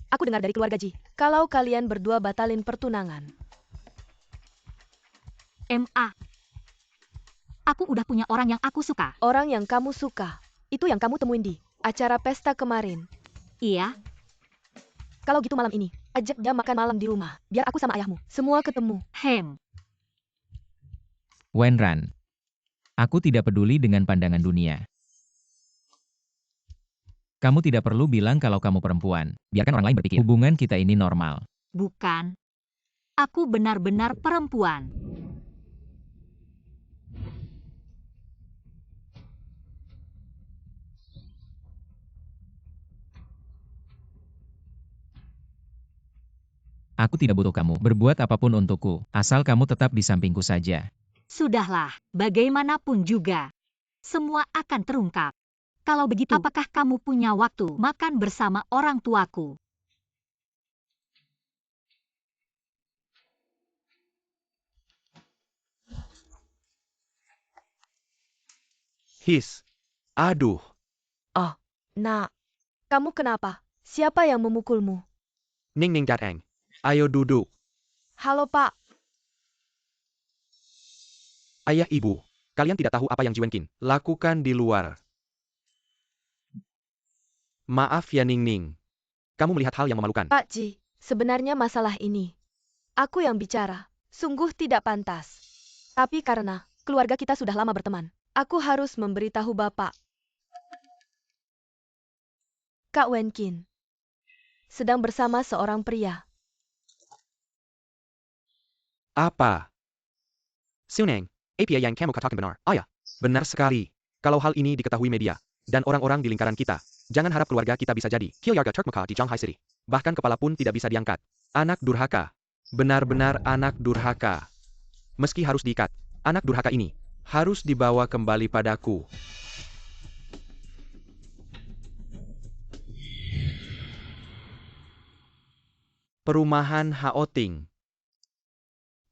Aku dengar dari keluarga Ji, kalau kalian berdua batalin pertunangan. MA. Aku udah punya orang yang aku suka. Orang yang kamu suka, itu yang kamu temuin di acara pesta kemarin. Iya, Kalau gitu malam ini, ajak dia makan malam di rumah, biar aku sama ayahmu semua ketemu. Wenran, aku tidak peduli dengan pandangan dunia. Kamu tidak perlu bilang kalau kamu perempuan. Biarkan orang lain berpikir. Hubungan kita ini normal. bukan. Aku benar-benar perempuan. Aku tidak butuh kamu berbuat apapun untukku, asal kamu tetap di sampingku saja. Sudahlah, bagaimanapun juga. Semua akan terungkap. Kalau begitu, apakah kamu punya waktu makan bersama orang tuaku? Aduh. Oh, nak. Kamu kenapa? Siapa yang memukulmu? Ning Ning Datang. Ayo duduk. Halo Pak. Ayah ibu, kalian tidak tahu apa yang Ji Wenkin lakukan di luar. Maaf ya Ning Ning. Kamu melihat hal yang memalukan. Pak Ji, sebenarnya masalah ini. Aku yang bicara. Sungguh tidak pantas. Tapi karena keluarga kita sudah lama berteman, aku harus memberitahu Bapak. Kak Wenkin sedang bersama seorang pria. Apa? Suneng, apa yang kamu katakan benar? Ayah, benar sekali. Kalau hal ini diketahui media, dan orang-orang di lingkaran kita, jangan harap keluarga kita bisa jadi Kilyarga Turkmeka di Shanghai City. Bahkan kepala pun tidak bisa diangkat. Anak durhaka. Benar-benar anak durhaka. Meski harus diikat, anak durhaka ini harus dibawa kembali padaku. Perumahan Haoting.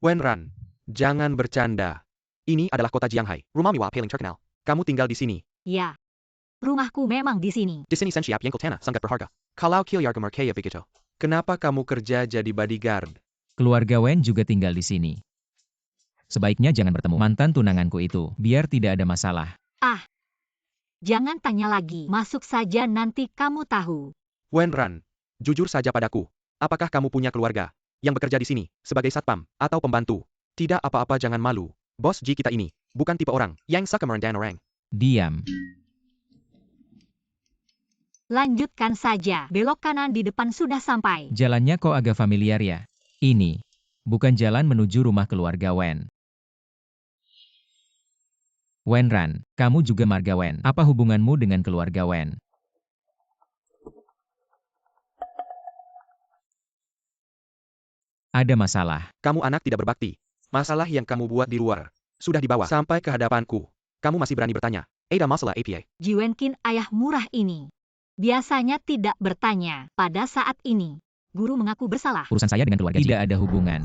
Wenran, jangan bercanda. Ini adalah kota Jianghai, rumah mewah paling terkenal. Kamu tinggal di sini. Ya. Rumahku memang di sini. Di sini Sensiap Yangkel Tanah sangat berharga. Kalau Kilyarga Merkaya begitu. Kenapa kamu kerja jadi bodyguard? Keluarga Wen juga tinggal di sini. Sebaiknya jangan bertemu mantan tunanganku itu, biar tidak ada masalah. Jangan tanya lagi. Masuk saja nanti kamu tahu. Wenran, jujur saja padaku. Apakah kamu punya keluarga yang bekerja di sini sebagai satpam atau pembantu? Tidak apa-apa, jangan malu. Bos Ji kita ini bukan tipe orang yang suka merendah orang. Diam. Lanjutkan saja. Belok kanan di depan sudah sampai. Jalannya kok agak familiar ya? Ini bukan jalan menuju rumah keluarga Wen. Wenran, kamu juga marga Wen. Apa hubunganmu dengan keluarga Wen? Ada masalah. Kamu anak tidak berbakti. Masalah yang kamu buat di luar sudah dibawa sampai ke hadapanku. Kamu masih berani bertanya. Ada masalah APA. Ji Wenkin ayah murah ini biasanya tidak bertanya. Pada saat ini, guru mengaku bersalah. Urusan saya dengan keluarga Ji tidak ada hubungan.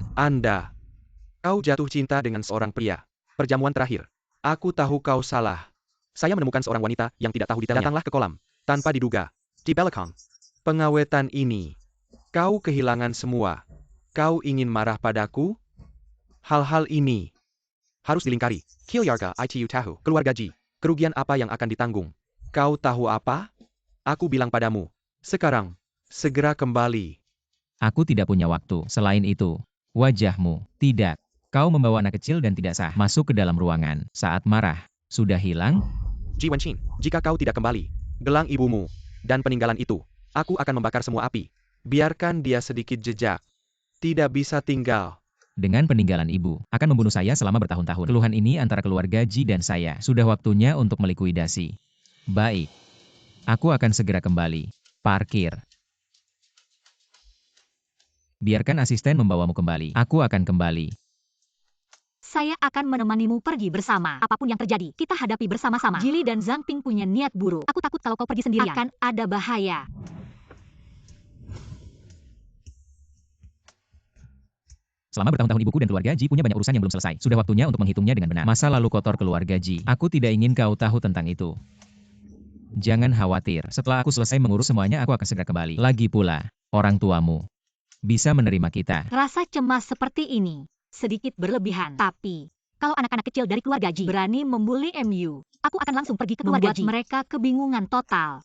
Kau jatuh cinta dengan seorang pria. Perjamuan terakhir. Aku tahu kau salah. Saya menemukan seorang wanita yang tidak tahu detailnya. Datanglah ke kolam. Tanpa diduga. Di belakang. Pengawetan ini. Kau kehilangan semua. Kau ingin marah padaku? Hal-hal ini harus dilingkari. Kilyarga itu tahu. Keluarga Ji. Kerugian apa yang akan ditanggung? Kau tahu apa? Aku bilang padamu. Sekarang. Segera kembali. Aku tidak punya waktu. Selain itu, wajahmu. Tidak. Kau membawa anak kecil dan tidak sah. Masuk ke dalam ruangan. Saat marah. Sudah hilang? Ji Wenqin, jika kau tidak kembali, gelang ibumu, dan peninggalan itu, aku akan membakar semua api. Biarkan dia sedikit jejak. Tidak bisa tinggal. Dengan peninggalan ibu, akan membunuh saya selama bertahun-tahun. Keluhan ini antara keluarga Ji dan saya. Sudah waktunya untuk melikuidasi. Baik. Aku akan segera kembali. Parkir. Biarkan asisten membawamu kembali. Aku akan kembali. Saya akan menemanimu pergi bersama. Apapun yang terjadi, kita hadapi bersama-sama. Jili dan Zhang Ping punya niat buruk. Aku takut kalau kau pergi sendirian. Akan ada bahaya. Selama bertahun-tahun ibuku dan keluarga Ji punya banyak urusan yang belum selesai. Sudah waktunya untuk menghitungnya dengan benar. Masa lalu kotor keluarga Ji. Aku tidak ingin kau tahu tentang itu. Jangan khawatir. Setelah aku selesai mengurus semuanya, aku akan segera kembali. Lagi pula, orang tuamu bisa menerima kita. Rasa cemas seperti ini sedikit berlebihan. Tapi, kalau anak-anak kecil dari keluarga Ji berani membuli MU, aku akan langsung pergi ke keluarga Ji. Mereka kebingungan total.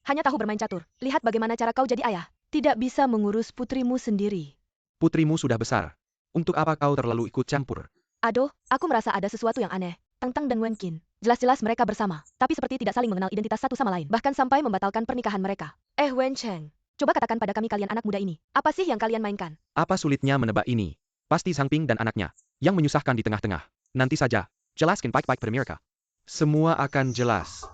Hanya tahu bermain catur. Lihat bagaimana cara kau jadi ayah. Tidak bisa mengurus putrimu sendiri. Putrimu sudah besar. Untuk apa kau terlalu ikut campur? Aduh, aku merasa ada sesuatu yang aneh. Tang Tang dan Wenqin. Jelas-jelas mereka bersama. Tapi seperti tidak saling mengenal identitas satu sama lain. Bahkan sampai membatalkan pernikahan mereka. Wen Cheng. Coba katakan pada kami kalian anak muda ini. Apa sih yang kalian mainkan? Apa sulitnya menebak ini? Pasti Zhang Ping dan anaknya yang menyusahkan di tengah-tengah. Nanti saja. Jelaskan baik-baik pada mereka. Semua akan jelas.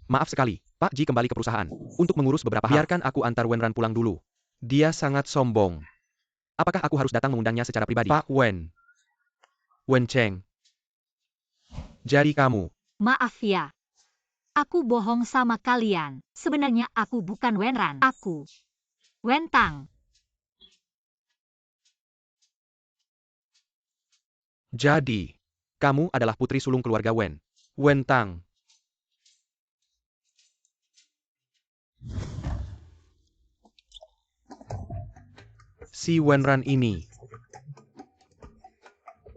Maaf sekali, Pak Ji kembali ke perusahaan untuk mengurus beberapa hal. Biarkan aku antar Wenran pulang dulu. Dia sangat sombong. Apakah aku harus datang mengundangnya secara pribadi? Pak Wen. Wen Cheng. Jadi kamu. Maaf ya. Aku bohong sama kalian. Sebenarnya aku bukan Wenran. Aku Wen Tang. Jadi, kamu adalah putri sulung keluarga Wen. Wen Tang. Si Wenran ini.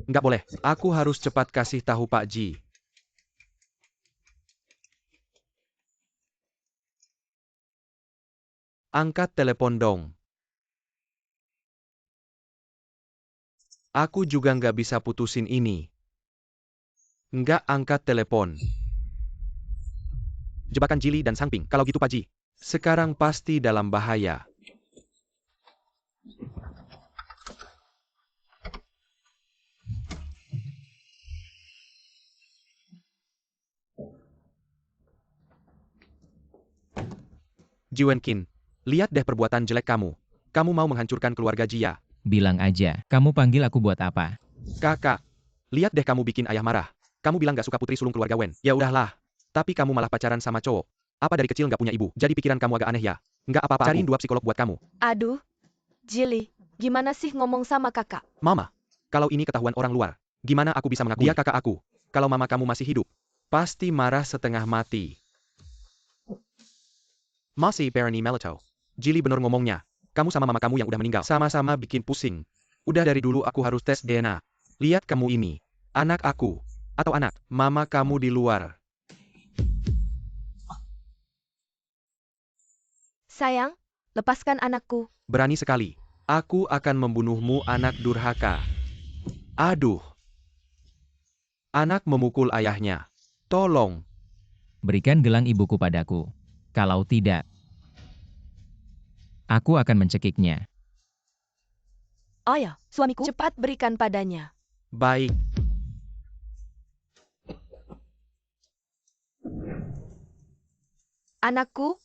Nggak boleh, aku harus cepat kasih tahu Pak Ji. Angkat telepon dong. Aku juga nggak bisa putusin ini. Nggak angkat telepon. Jebakan Jili dan Sangping, kalau gitu Pak Ji. Sekarang pasti dalam bahaya. Ji Wenkin, lihat deh perbuatan jelek kamu. Kamu mau menghancurkan keluarga Jia. Bilang aja, kamu panggil aku buat apa? Kakak, lihat deh kamu bikin ayah marah. Kamu bilang gak suka putri sulung keluarga Wen. Ya udahlah. Tapi kamu malah pacaran sama cowok. Apa dari kecil gak punya ibu? Jadi pikiran kamu agak aneh ya? Nggak apa-apa, cariin 2 psikolog buat kamu. Aduh, Jili, gimana sih ngomong sama kakak? Mama, kalau ini ketahuan orang luar, gimana aku bisa mengakui? Dia kakak aku. Kalau mama kamu masih hidup, pasti marah setengah mati. Masih Barony Melito. Jili bener ngomongnya. Kamu sama mama kamu yang udah meninggal. Sama-sama bikin pusing. Udah dari dulu aku harus tes DNA. Lihat kamu ini. Anak aku. Atau anak mama kamu di luar. Sayang, lepaskan anakku. Berani sekali. Aku akan membunuhmu anak durhaka. Aduh. Anak memukul ayahnya. Tolong. Berikan gelang ibuku padaku. Kalau tidak, aku akan mencekiknya. Ayah, suamiku. Cepat berikan padanya. Baik. Anakku,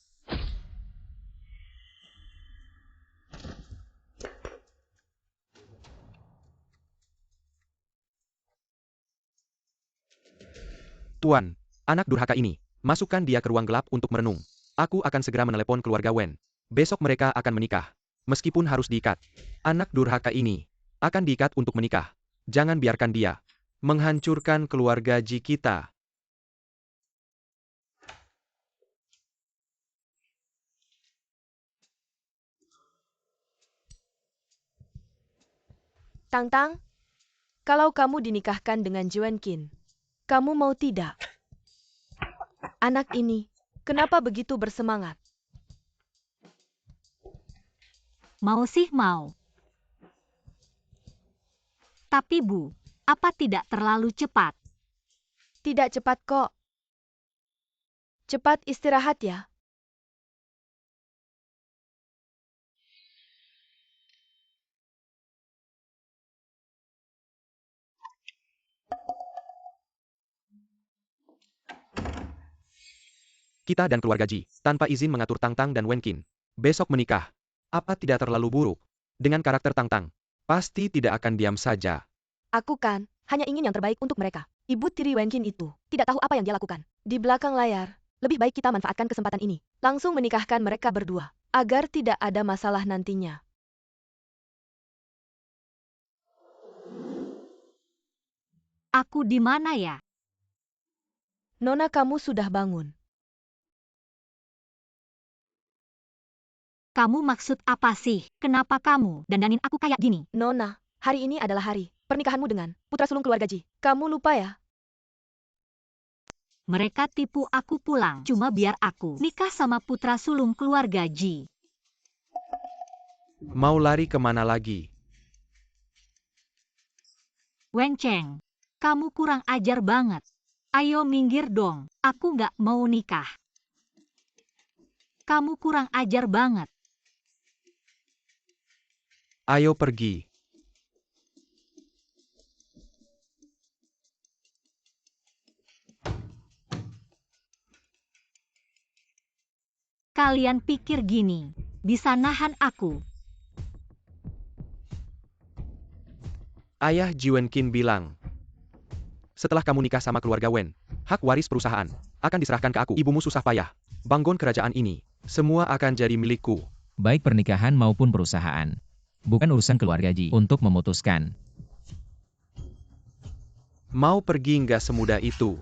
Tuan, anak durhaka ini, masukkan dia ke ruang gelap untuk merenung. Aku akan segera menelepon keluarga Wen. Besok mereka akan menikah. Meskipun harus diikat. Anak durhaka ini akan diikat untuk menikah. Jangan biarkan dia menghancurkan keluarga Ji kita. Tang Tang, kalau kamu dinikahkan dengan Juan Qin, kamu mau tidak? Anak ini, kenapa begitu bersemangat? Mau sih mau. Tapi Bu, apa tidak terlalu cepat? Tidak cepat kok. Cepat istirahat ya. Kita dan keluarga Ji, tanpa izin mengatur Tang Tang dan Wen Qin. Besok menikah. Apa tidak terlalu buruk? Dengan karakter Tang Tang, pasti tidak akan diam saja. Aku kan, hanya ingin yang terbaik untuk mereka. Ibu tiri Wenkin itu, tidak tahu apa yang dia lakukan. Di belakang layar, lebih baik kita manfaatkan kesempatan ini. Langsung menikahkan mereka berdua, agar tidak ada masalah nantinya. Aku di mana ya? Nona, kamu sudah bangun. Kamu maksud apa sih? Kenapa kamu dandanin aku kayak gini? Nona, hari ini adalah hari pernikahanmu dengan putra sulung keluarga Ji. Kamu lupa ya? Mereka tipu aku pulang cuma biar aku nikah sama putra sulung keluarga Ji. Mau lari kemana lagi? Wen Cheng, kamu kurang ajar banget. Ayo minggir dong, aku nggak mau nikah. Kamu kurang ajar banget. Ayo pergi. Kalian pikir gini, bisa nahan aku? Ayah Ji Wen Qin bilang, setelah kamu nikah sama keluarga Wen, hak waris perusahaan akan diserahkan ke aku. Ibumu susah payah bangun kerajaan ini. Semua akan jadi milikku. Baik pernikahan maupun perusahaan. Bukan urusan keluarga Ji untuk memutuskan. Mau pergi nggak semudah itu.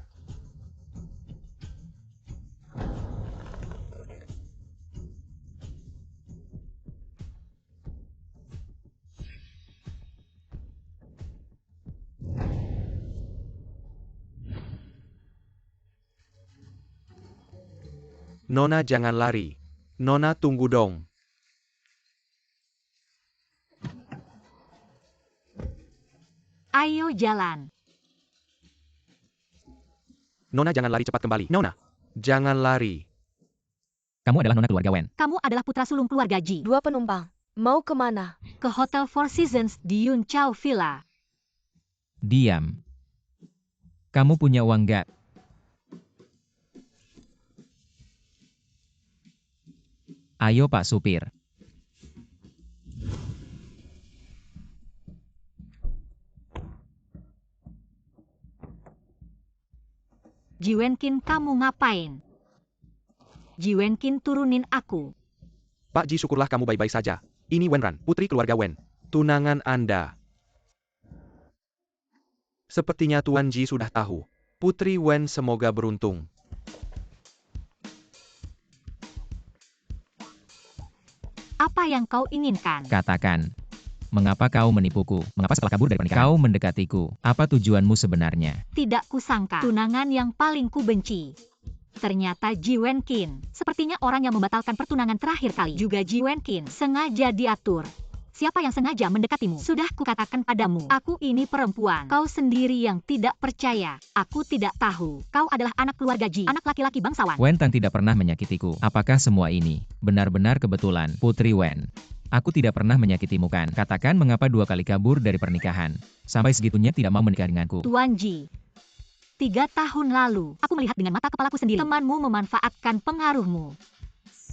Nona jangan lari. Nona tunggu dong. Ayo jalan. Nona jangan lari, cepat kembali. Nona, jangan lari. Kamu adalah nona keluarga Wen. Kamu adalah putra sulung keluarga Ji. 2 penumpang. Mau kemana? Ke Hotel Four Seasons di Yun Chao Villa. Diam. Kamu punya uang gak? Ayo Pak Supir. Ji Wenkin, kamu ngapain? Ji Wenkin, turunin aku. Pak Ji, syukurlah kamu baik-baik saja. Ini Wenran, putri keluarga Wen. Tunangan Anda. Sepertinya Tuan Ji sudah tahu. Putri Wen semoga beruntung. Apa yang kau inginkan? Katakan. Mengapa kau menipuku? Mengapa setelah kabur dari pernikahan kau mendekatiku? Apa tujuanmu sebenarnya? Tidak kusangka. Tunangan yang paling kubenci. Ternyata Ji Wenkin. Sepertinya orang yang membatalkan pertunangan terakhir kali. Juga Ji Wenkin. Sengaja diatur. Siapa yang sengaja mendekatimu? Sudah kukatakan padamu. Aku ini perempuan. Kau sendiri yang tidak percaya. Aku tidak tahu. Kau adalah anak keluarga Ji. Anak laki-laki bangsawan. Wen Tang tidak pernah menyakitiku. Apakah semua ini benar-benar kebetulan? Putri Wen. Aku tidak pernah menyakitimu kan? Katakan mengapa 2 kali kabur dari pernikahan. Sampai segitunya tidak mau menikah denganku. Tuan Ji. 3 tahun lalu, aku melihat dengan mata kepalaku sendiri. Temanmu memanfaatkan pengaruhmu.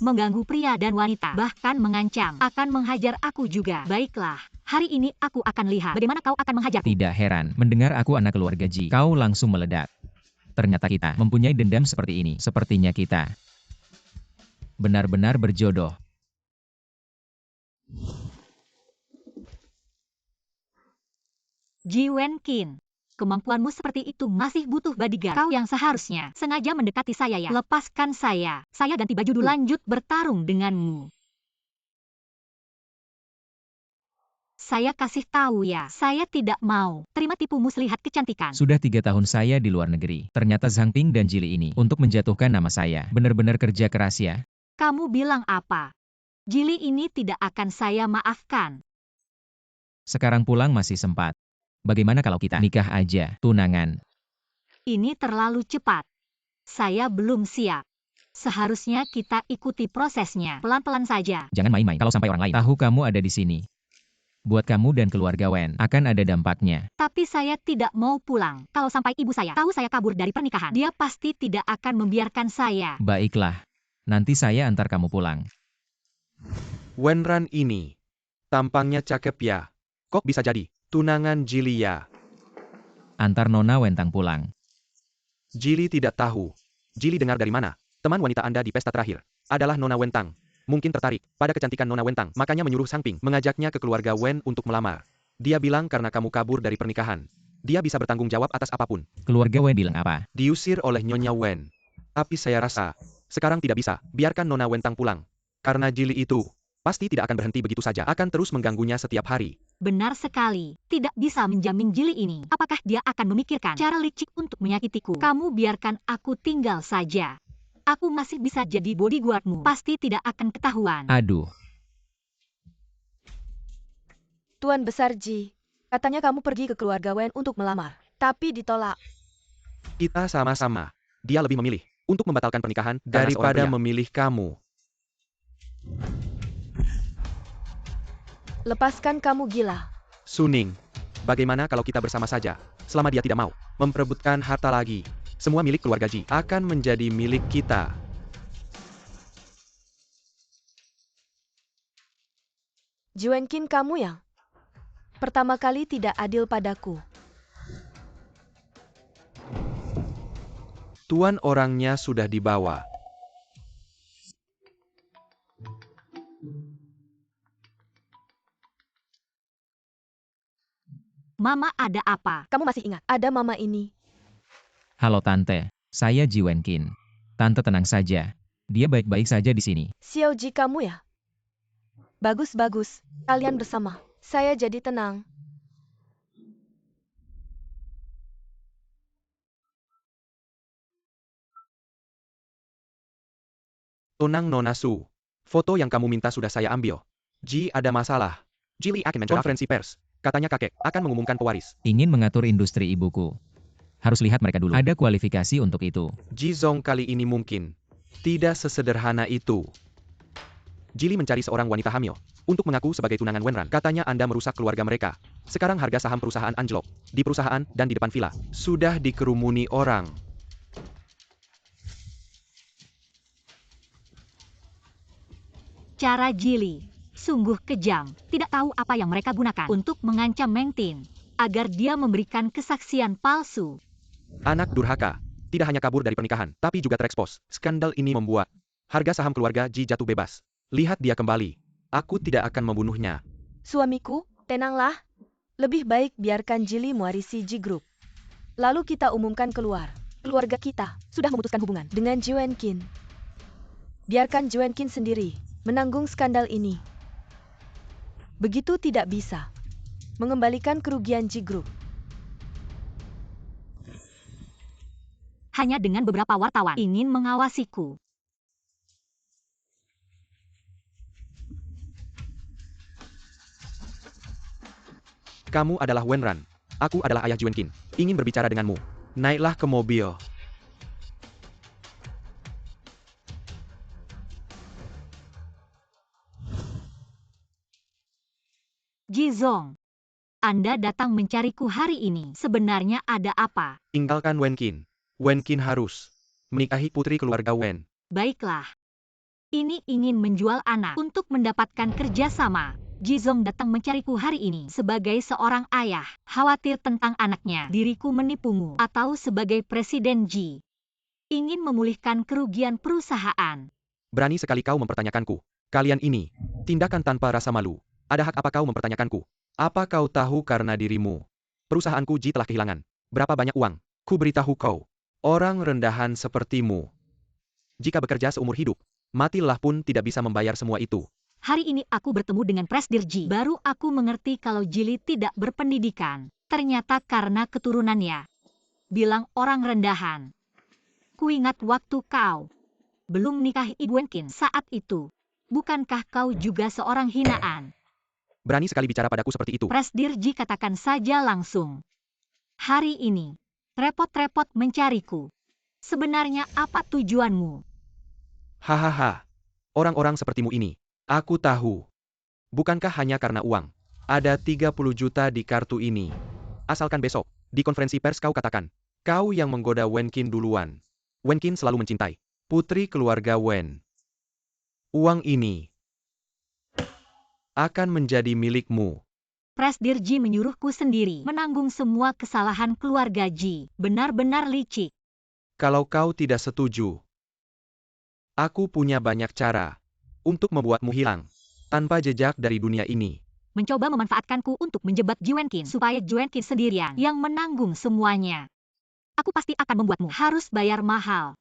Mengganggu pria dan wanita. Bahkan mengancam. Akan menghajar aku juga. Baiklah. Hari ini aku akan lihat bagaimana kau akan menghajarku. Tidak heran, mendengar aku anak keluarga Ji, kau langsung meledak. Ternyata kita mempunyai dendam seperti ini. Sepertinya kita benar-benar berjodoh. Ji Wenkin. Kemampuanmu seperti itu masih butuh bodyguard. Kau yang seharusnya sengaja mendekati saya ya. Lepaskan saya. Saya ganti baju dulu. Lanjut bertarung denganmu. Saya kasih tahu ya. Saya tidak mau terima tipumu selihat kecantikan. Sudah 3 tahun saya di luar negeri. Ternyata Zhang Ping dan Jili ini untuk menjatuhkan nama saya. Benar-benar kerja keras ya. Kamu bilang apa? Jili ini tidak akan saya maafkan. Sekarang pulang masih sempat. Bagaimana kalau kita nikah aja, tunangan? Ini terlalu cepat. Saya belum siap. Seharusnya kita ikuti prosesnya pelan-pelan saja. Jangan main-main kalau sampai orang lain tahu kamu ada di sini. Buat kamu dan keluarga Wen akan ada dampaknya. Tapi saya tidak mau pulang. Kalau sampai ibu saya tahu saya kabur dari pernikahan, dia pasti tidak akan membiarkan saya. Baiklah. Nanti saya antar kamu pulang. Wenran ini tampangnya cakep ya. Kok bisa jadi tunangan Jili ya? Antar Nona Wen Tang pulang. Jili tidak tahu. Jili dengar dari mana? Teman wanita Anda di pesta terakhir adalah Nona Wen Tang. Mungkin tertarik pada kecantikan Nona Wen Tang, makanya menyuruh Zhang Ping mengajaknya ke keluarga Wen untuk melamar. Dia bilang karena kamu kabur dari pernikahan, dia bisa bertanggung jawab atas apapun. Keluarga Wen bilang apa? Diusir oleh Nyonya Wen. Tapi saya rasa sekarang tidak bisa. Biarkan Nona Wen Tang pulang. Karena Jili itu pasti tidak akan berhenti begitu saja. Akan terus mengganggunya setiap hari. Benar sekali. Tidak bisa menjamin Jili ini. Apakah dia akan memikirkan cara licik untuk menyakitiku? Kamu biarkan aku tinggal saja. Aku masih bisa jadi bodyguardmu. Pasti tidak akan ketahuan. Aduh. Tuan Besar Ji, katanya kamu pergi ke keluarga Wen untuk melamar. Tapi ditolak. Kita sama-sama. Dia lebih memilih untuk membatalkan pernikahan daripada memilih kamu. Lepaskan kamu gila. Suning, bagaimana kalau kita bersama saja? Selama dia tidak mau memperebutkan harta lagi, semua milik keluarga Ji akan menjadi milik kita. Ji Wenkin, kamu yang pertama kali tidak adil padaku. Tuan, orangnya sudah dibawa. Mama, ada apa? Kamu masih ingat, ada mama ini. Halo Tante, saya Ji Wenkin. Tante tenang saja. Dia baik-baik saja di sini. Xiao Ji, kamu ya? Bagus-bagus, kalian bersama. Saya jadi tenang. Tonang Nona Su. Foto yang kamu minta sudah saya ambil. Ji, ada masalah. Jili akan konferensi pers. Katanya kakek akan mengumumkan pewaris. Ingin mengatur industri ibuku. Harus lihat mereka dulu. Ada kualifikasi untuk itu. Jizong kali ini mungkin tidak sesederhana itu. Jili mencari seorang wanita hamil untuk mengaku sebagai tunangan Wenran. Katanya Anda merusak keluarga mereka. Sekarang harga saham perusahaan anjlok. Di perusahaan dan di depan villa. Sudah dikerumuni orang. Cara Jili sungguh kejam. Tidak tahu apa yang mereka gunakan untuk mengancam Meng Tin agar dia memberikan kesaksian palsu. Anak durhaka. Tidak hanya kabur dari pernikahan, tapi juga terekspos. Skandal ini membuat harga saham keluarga Ji jatuh bebas. Lihat dia kembali. Aku tidak akan membunuhnya. Suamiku, tenanglah. Lebih baik biarkan Jili mewarisi Ji Group. Lalu kita umumkan keluar. Keluarga kita sudah memutuskan hubungan dengan Ji Wenqin. Biarkan Ji Wenqin sendiri menanggung skandal ini. Begitu tidak bisa mengembalikan kerugian Ji Group. Hanya dengan beberapa wartawan ingin mengawasiku. Kamu adalah Wenran. Aku adalah ayah Ji Wenqin. Ingin berbicara denganmu. Naiklah ke mobil. Jizong, Anda datang mencariku hari ini. Sebenarnya ada apa? Tinggalkan Wenqin. Wenqin harus menikahi putri keluarga Wen. Baiklah. Ini ingin menjual anak untuk mendapatkan kerjasama. Jizong datang mencariku hari ini sebagai seorang ayah. Khawatir tentang anaknya. Diriku menipumu atau sebagai Presiden Ji. Ingin memulihkan kerugian perusahaan. Berani sekali kau mempertanyakanku. Kalian ini, tindakan tanpa rasa malu. Ada hak apa kau mempertanyakanku? Apa kau tahu karena dirimu? Perusahaanku Ji telah kehilangan. Berapa banyak uang? Ku beritahu kau. Orang rendahan sepertimu. Jika bekerja seumur hidup, matilah pun tidak bisa membayar semua itu. Hari ini aku bertemu dengan Presdir Ji. Baru aku mengerti kalau Jili tidak berpendidikan. Ternyata karena keturunannya. Bilang orang rendahan. Kuingat waktu kau belum nikahi Ibu Wenqin saat itu. Bukankah kau juga seorang hinaan? Berani sekali bicara padaku seperti itu. Presdir Ji katakan saja langsung. Hari ini, repot-repot mencariku. Sebenarnya apa tujuanmu? Hahaha. Orang-orang sepertimu ini. Aku tahu. Bukankah hanya karena uang? Ada 30 juta di kartu ini. Asalkan besok, di konferensi pers kau katakan. Kau yang menggoda Wenqin duluan. Wenqin selalu mencintai putri keluarga Wen. Uang ini akan menjadi milikmu. Presdir Ji menyuruhku sendiri menanggung semua kesalahan keluarga Ji. Benar-benar licik. Kalau kau tidak setuju, aku punya banyak cara untuk membuatmu hilang tanpa jejak dari dunia ini. Mencoba memanfaatkanku untuk menjebak Ji Wenqin supaya Ji Wenqin sendirian yang menanggung semuanya. Aku pasti akan membuatmu harus bayar mahal.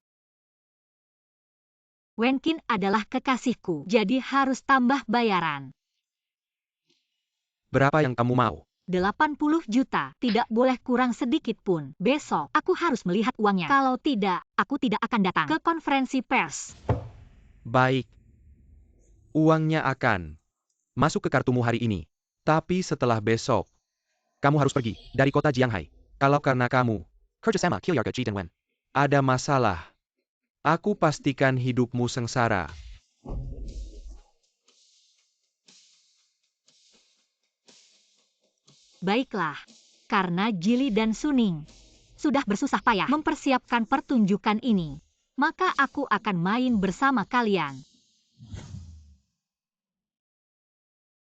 Wenqin adalah kekasihku, jadi harus tambah bayaran. Berapa yang kamu mau? 80 juta, tidak boleh kurang sedikit pun. Besok, aku harus melihat uangnya. Kalau tidak, aku tidak akan datang ke konferensi pers. Baik. Uangnya akan masuk ke kartumu hari ini. Tapi setelah besok, kamu harus pergi dari kota Jianghai. Kalau karena kamu, kerjasama Kilyarga Ji dan Wen, ada masalah, aku pastikan hidupmu sengsara. Baiklah, karena Jili dan Suning sudah bersusah payah mempersiapkan pertunjukan ini, maka aku akan main bersama kalian.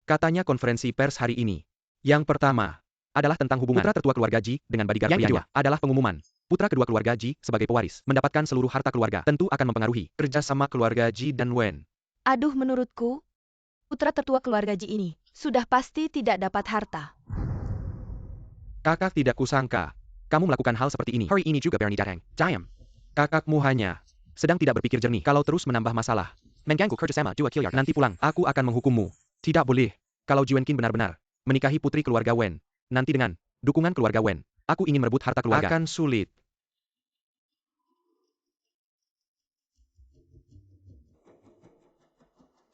Katanya konferensi pers hari ini. Yang pertama adalah tentang hubungan putra tertua keluarga Ji dengan bodyguard yang kedua adalah pengumuman. Putra kedua keluarga Ji sebagai pewaris mendapatkan seluruh harta keluarga. Tentu akan mempengaruhi kerjasama keluarga Ji dan Wen. Aduh, menurutku, putra tertua keluarga Ji ini sudah pasti tidak dapat harta. Kakak tidak kusangka kamu melakukan hal seperti ini. Hari ini juga berani datang. Diam. Kakakmu hanya sedang tidak berpikir jernih. Kalau terus menambah masalah, mengganggu kerjasama dua Kilyarga, nanti pulang aku akan menghukummu. Tidak boleh. Kalau Ji Wenqin benar-benar menikahi putri keluarga Wen, nanti dengan dukungan keluarga Wen, aku ingin merebut harta keluarga. Akan sulit.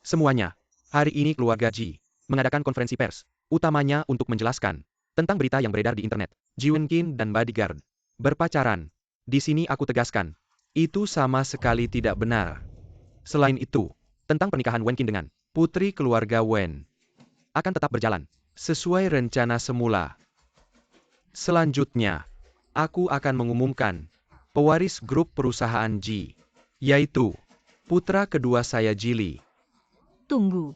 Semuanya, hari ini keluarga Ji mengadakan konferensi pers, utamanya untuk menjelaskan tentang berita yang beredar di internet. Ji Wenqin dan bodyguard Berpacaran. Di sini aku tegaskan. Itu sama sekali tidak benar. Selain itu, tentang pernikahan Wen Qin dengan putri keluarga Wen akan tetap berjalan sesuai rencana semula. Selanjutnya, aku akan mengumumkan pewaris grup perusahaan Ji, yaitu putra kedua saya Jili. Tunggu.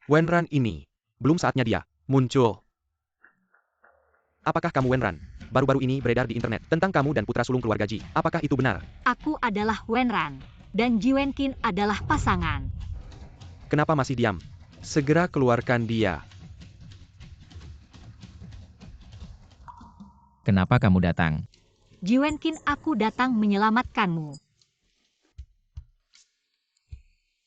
Wenran ini, belum saatnya dia muncul. Apakah kamu Wenran? Baru-baru ini beredar di internet tentang kamu dan putra sulung keluarga Ji. Apakah itu benar? Aku adalah Wenran, dan Ji Wenqin adalah pasangan. Kenapa masih diam? Segera keluarkan dia. Kenapa kamu datang? Ji Wenqin, aku datang menyelamatkanmu.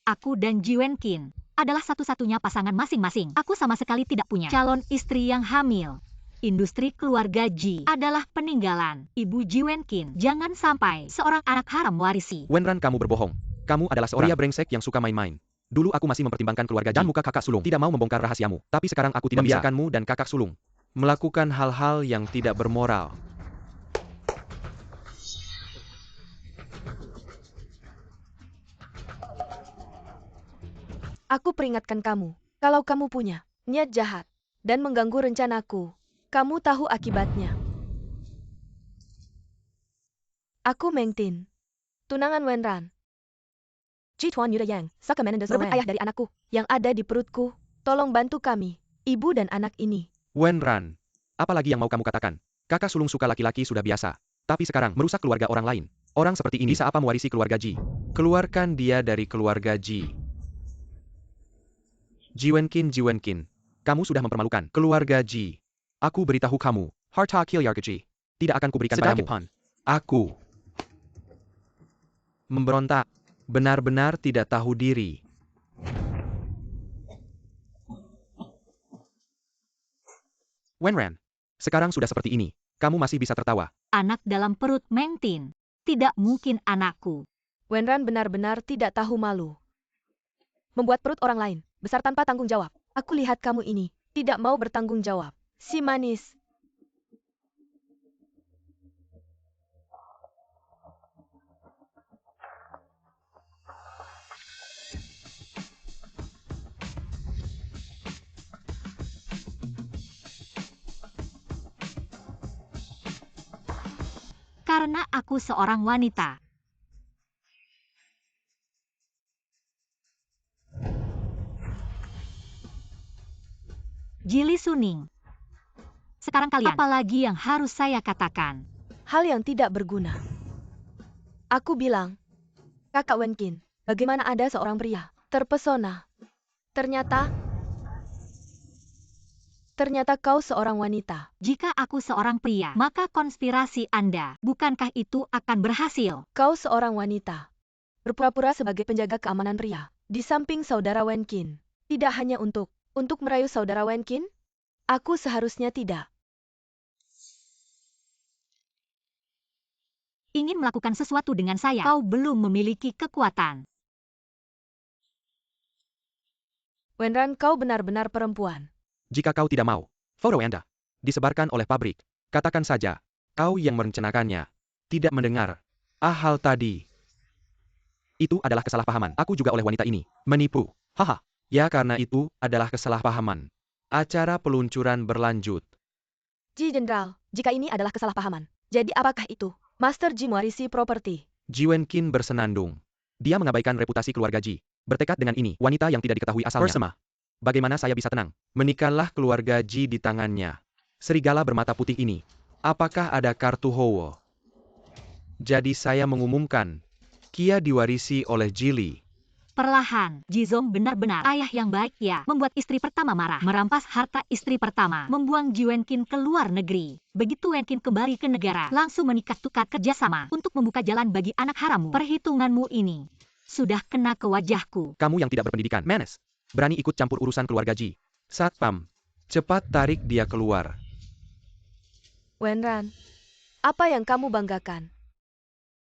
Aku dan Ji Wenqin adalah satu-satunya pasangan masing-masing. Aku sama sekali tidak punya calon istri yang hamil. Industri keluarga Ji adalah peninggalan Ibu Ji Wenqin. Jangan sampai seorang anak haram warisi. Wenran, kamu berbohong. Kamu adalah seorang pria brengsek yang suka main-main. Dulu aku masih mempertimbangkan keluarga Ji dan muka kakak sulung. Tidak mau membongkar rahasiamu. Tapi sekarang aku tidak membiarkanmu dan kakak sulung melakukan hal-hal yang tidak bermoral. Aku peringatkan kamu, kalau kamu punya niat jahat dan mengganggu rencanaku, kamu tahu akibatnya. Aku Meng Tin, tunangan Wenran. Ji Tuan Yuda Yang, merebut ayah dari anakku yang ada di perutku. Tolong bantu kami, ibu dan anak ini. Wenran, apalagi yang mau kamu katakan? Kakak sulung suka laki-laki sudah biasa. Tapi sekarang merusak keluarga orang lain. Orang seperti ini bisa apa mewarisi keluarga Ji? Keluarkan dia dari keluarga Ji. Ji Wenqin, kamu sudah mempermalukan keluarga Ji. Aku beritahu kamu, harta keluarga Ji tidak akan kuberikan padamu. Aku memberontak, benar-benar tidak tahu diri. Wenran, sekarang sudah seperti ini, kamu masih bisa tertawa. Anak dalam perut Meng Tin. Tidak mungkin anakku. Wenran benar-benar tidak tahu malu. Membuat perut orang lain besar tanpa tanggung jawab. Aku lihat kamu ini tidak mau bertanggung jawab. Si manis. Karena aku seorang wanita. Jili Suning. Sekarang kalian, apalagi yang harus saya katakan? Hal yang tidak berguna. Aku bilang, Kakak Wenqin, bagaimana ada seorang pria terpesona? Ternyata kau seorang wanita. Jika aku seorang pria, maka konspirasi Anda, bukankah itu akan berhasil? Kau seorang wanita. Berpura-pura sebagai penjaga keamanan pria. Di samping saudara Wenqin. Tidak hanya untuk merayu saudara Wenqin? Aku seharusnya tidak. Ingin melakukan sesuatu dengan saya, kau belum memiliki kekuatan. Wenran, kau benar-benar perempuan. Jika kau tidak mau, foto Anda disebarkan oleh pabrik. Katakan saja, kau yang merencanakannya. Tidak mendengar. Hal tadi. Itu adalah kesalahpahaman. Aku juga oleh wanita ini menipu. Haha. Ya, karena itu adalah kesalahpahaman. Acara peluncuran berlanjut. Ji Jenderal, jika ini adalah kesalahpahaman, jadi apakah itu? Master Ji mewarisi properti. Ji Wenqin bersenandung. Dia mengabaikan reputasi keluarga Ji. Bertekad dengan ini, wanita yang tidak diketahui asalnya. Persema. Bagaimana saya bisa tenang? Menikahlah keluarga Ji di tangannya. Serigala bermata putih ini. Apakah ada kartu Howo? Jadi saya mengumumkan, Kia diwarisi oleh Jili. Perlahan, Jizong benar-benar ayah yang baik ya. Membuat istri pertama marah. Merampas harta istri pertama. Membuang Ji Wenqin ke luar negeri. Begitu Wenqin kembali ke negara, langsung menikah tukar kerjasama untuk membuka jalan bagi anak harammu. Perhitunganmu ini sudah kena ke wajahku. Kamu yang tidak berpendidikan, Menes. Berani ikut campur urusan keluarga Ji. Satpam, cepat tarik dia keluar. Wenran, apa yang kamu banggakan?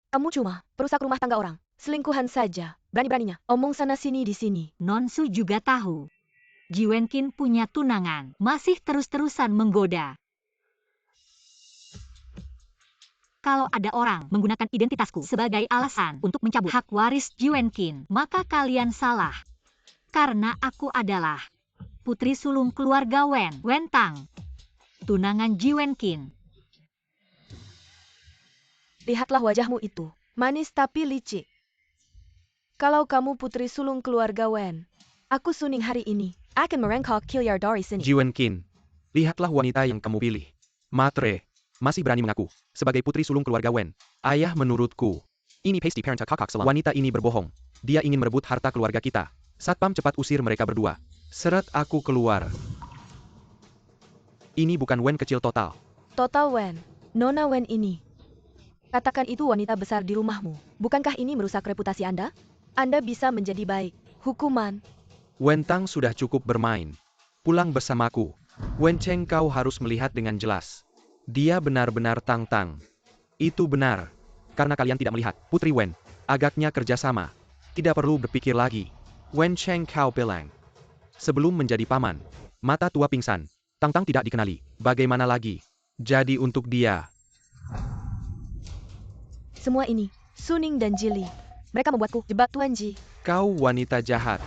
Kamu cuma perusak rumah tangga orang. Selingkuhan saja. Berani-beraninya omong sana-sini di sini. Nonsu juga tahu. Ji Wenqin punya tunangan. Masih terus-terusan menggoda. Kalau ada orang menggunakan identitasku sebagai alasan untuk mencabut hak waris Ji Wenqin, maka kalian salah. Karena aku adalah putri sulung keluarga Wen Tang, tunangan Ji Wenqin. Lihatlah wajahmu itu, manis tapi licik. Kalau kamu putri sulung keluarga Wen, aku suning hari ini. Akan merengkok kilyar dari sini. Ji Wenqin, lihatlah wanita yang kamu pilih. Matre, masih berani mengaku sebagai putri sulung keluarga Wen. Ayah menurutku, ini pasti parenta kakak selam. Wanita ini berbohong. Dia ingin merebut harta keluarga kita. Satpam cepat usir mereka berdua. Seret aku keluar. Ini bukan Wen kecil total. Total Wen, Nona Wen ini. Katakan itu wanita besar di rumahmu. Bukankah ini merusak reputasi Anda? Anda bisa menjadi baik. Hukuman. Wen Tang sudah cukup bermain. Pulang bersamaku. Wen Cheng, kau harus melihat dengan jelas. Dia benar-benar Tang. Itu benar. Karena kalian tidak melihat, Putri Wen. Agaknya kerjasama. Tidak perlu berpikir lagi. Wen Cheng, kau bilang. Sebelum menjadi paman. Mata tua pingsan. Tang tidak dikenali. Bagaimana lagi? Jadi untuk dia. Semua ini, Suning dan Jili. Mereka membuatku jebak Tuan Ji. Kau wanita jahat.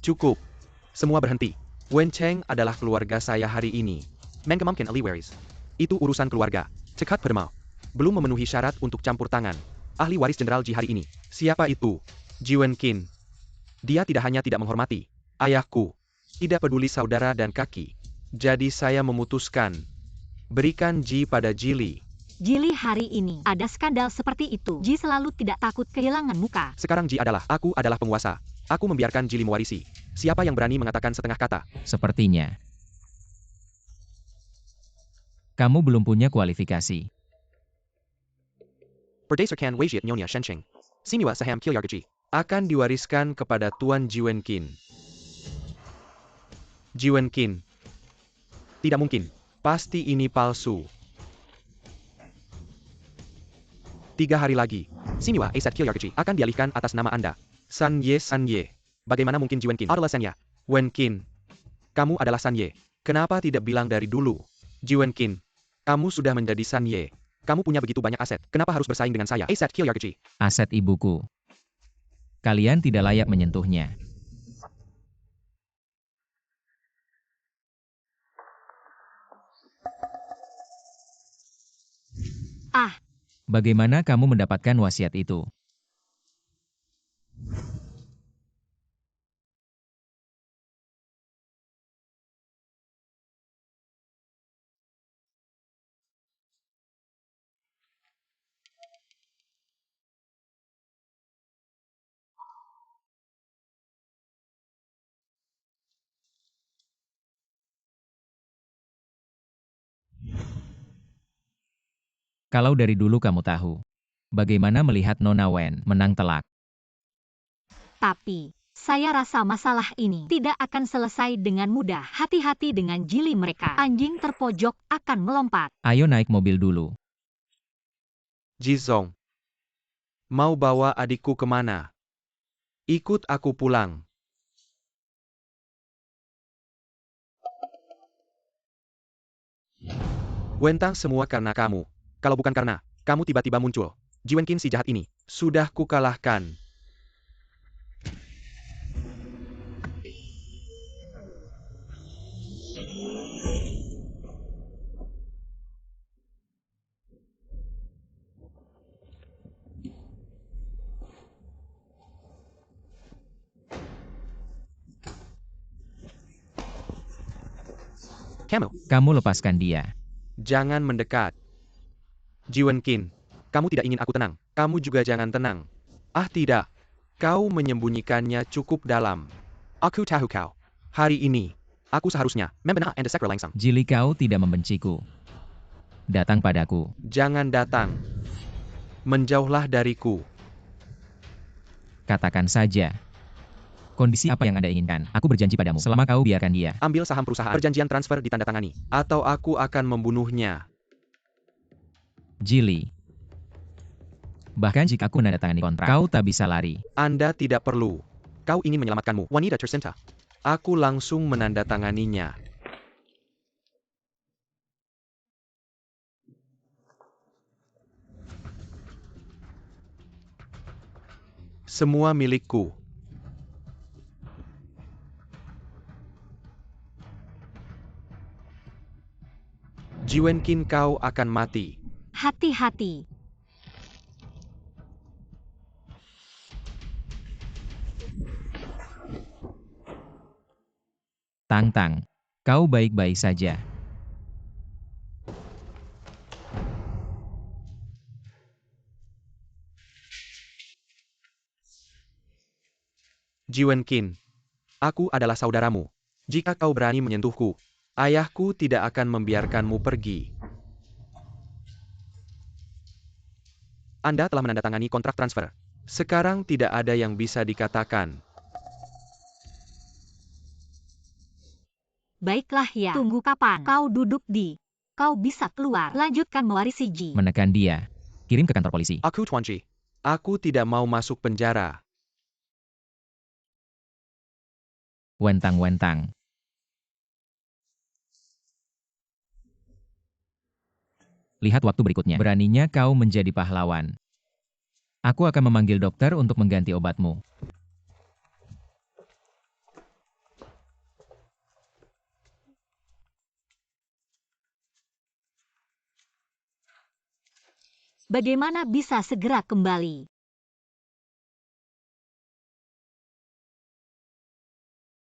Cukup. Semua berhenti. Wen Cheng adalah keluarga saya hari ini. Mengkemamkan ahli waris. Itu urusan keluarga. Cekat permau. Belum memenuhi syarat untuk campur tangan. Ahli waris Jenderal Ji hari ini. Siapa itu? Ji Wenqin. Dia tidak hanya tidak menghormati ayahku. Tidak peduli saudara dan kaki. Jadi saya memutuskan. Berikan Ji pada Jili. Jili hari ini ada skandal seperti itu. Ji selalu tidak takut kehilangan muka. Sekarang Ji aku adalah penguasa. Aku membiarkan Jili mewarisi. Siapa yang berani mengatakan setengah kata? Sepertinya kamu belum punya kualifikasi. Berdasarkan wasiat Nyonya Shensheng, Sinua Saham Kilyargaji akan diwariskan kepada Tuan Ji Wenqin. Ji Wenqin. Tidak mungkin. Pasti ini palsu. 3 hari lagi, Sinua Asat Kilyargaji akan dialihkan atas nama Anda. San Ye. Bagaimana mungkin Ji Wenqin adalah San Ye? Wenqin. Kamu adalah San Ye. Kenapa tidak bilang dari dulu? Ji Wenqin. Kamu sudah menjadi San Ye. Kamu punya begitu banyak aset. Kenapa harus bersaing dengan saya? Asat Kilyargaji. Aset ibuku. Kalian tidak layak menyentuhnya. Ah, Bagaimana kamu mendapatkan wasiat itu? Kalau dari dulu kamu tahu, bagaimana melihat Nona Wen menang telak? tapi saya rasa masalah ini tidak akan selesai dengan mudah. Hati-hati dengan Jili mereka. Anjing terpojok akan melompat. Ayo naik mobil dulu. Ji Zong. Mau bawa adikku kemana? Ikut aku pulang. Wen Tang, semua karena kamu. Kalau bukan karena kamu tiba-tiba muncul, Ji Wenqin si jahat ini sudah kukalahkan. Kamu lepaskan dia. Jangan mendekat. Ji Wenqin, kamu tidak ingin aku tenang. Kamu juga jangan tenang. Ah tidak. Kau menyembunyikannya cukup dalam. Aku tahu kau. Hari ini, aku seharusnya membenah Anda sekre langsung. Jili, kau tidak membenciku. Datang padaku. Jangan datang. Menjauhlah dariku. Katakan saja. Kondisi apa yang Anda inginkan? Aku berjanji padamu, selama kau biarkan dia. Ambil saham perusahaan. Perjanjian transfer ditandatangani. Atau aku akan membunuhnya. Jili. Bahkan jika aku menandatangani kontrak, kau tak bisa lari. Anda tidak perlu. Kau ingin menyelamatkanmu, wanita tercinta. Aku langsung menandatanganinya. Semua milikku. Ji Wenqin, kau akan mati. Hati-hati. Tang Tang, kau baik-baik saja. Ji Wenqin, aku adalah saudaramu. Jika kau berani menyentuhku, ayahku tidak akan membiarkanmu pergi. Anda telah menandatangani kontrak transfer. Sekarang tidak ada yang bisa dikatakan. Baiklah ya. Tunggu kapan kau duduk di. Kau bisa keluar. Lanjutkan mewarisi Ji. Menekan dia. Kirim ke kantor polisi. Aku Tuan Chi. Aku tidak mau masuk penjara. Wentang-wentang. Lihat waktu berikutnya. Beraninya kau menjadi pahlawan. Aku akan memanggil dokter untuk mengganti obatmu. Bagaimana bisa segera kembali?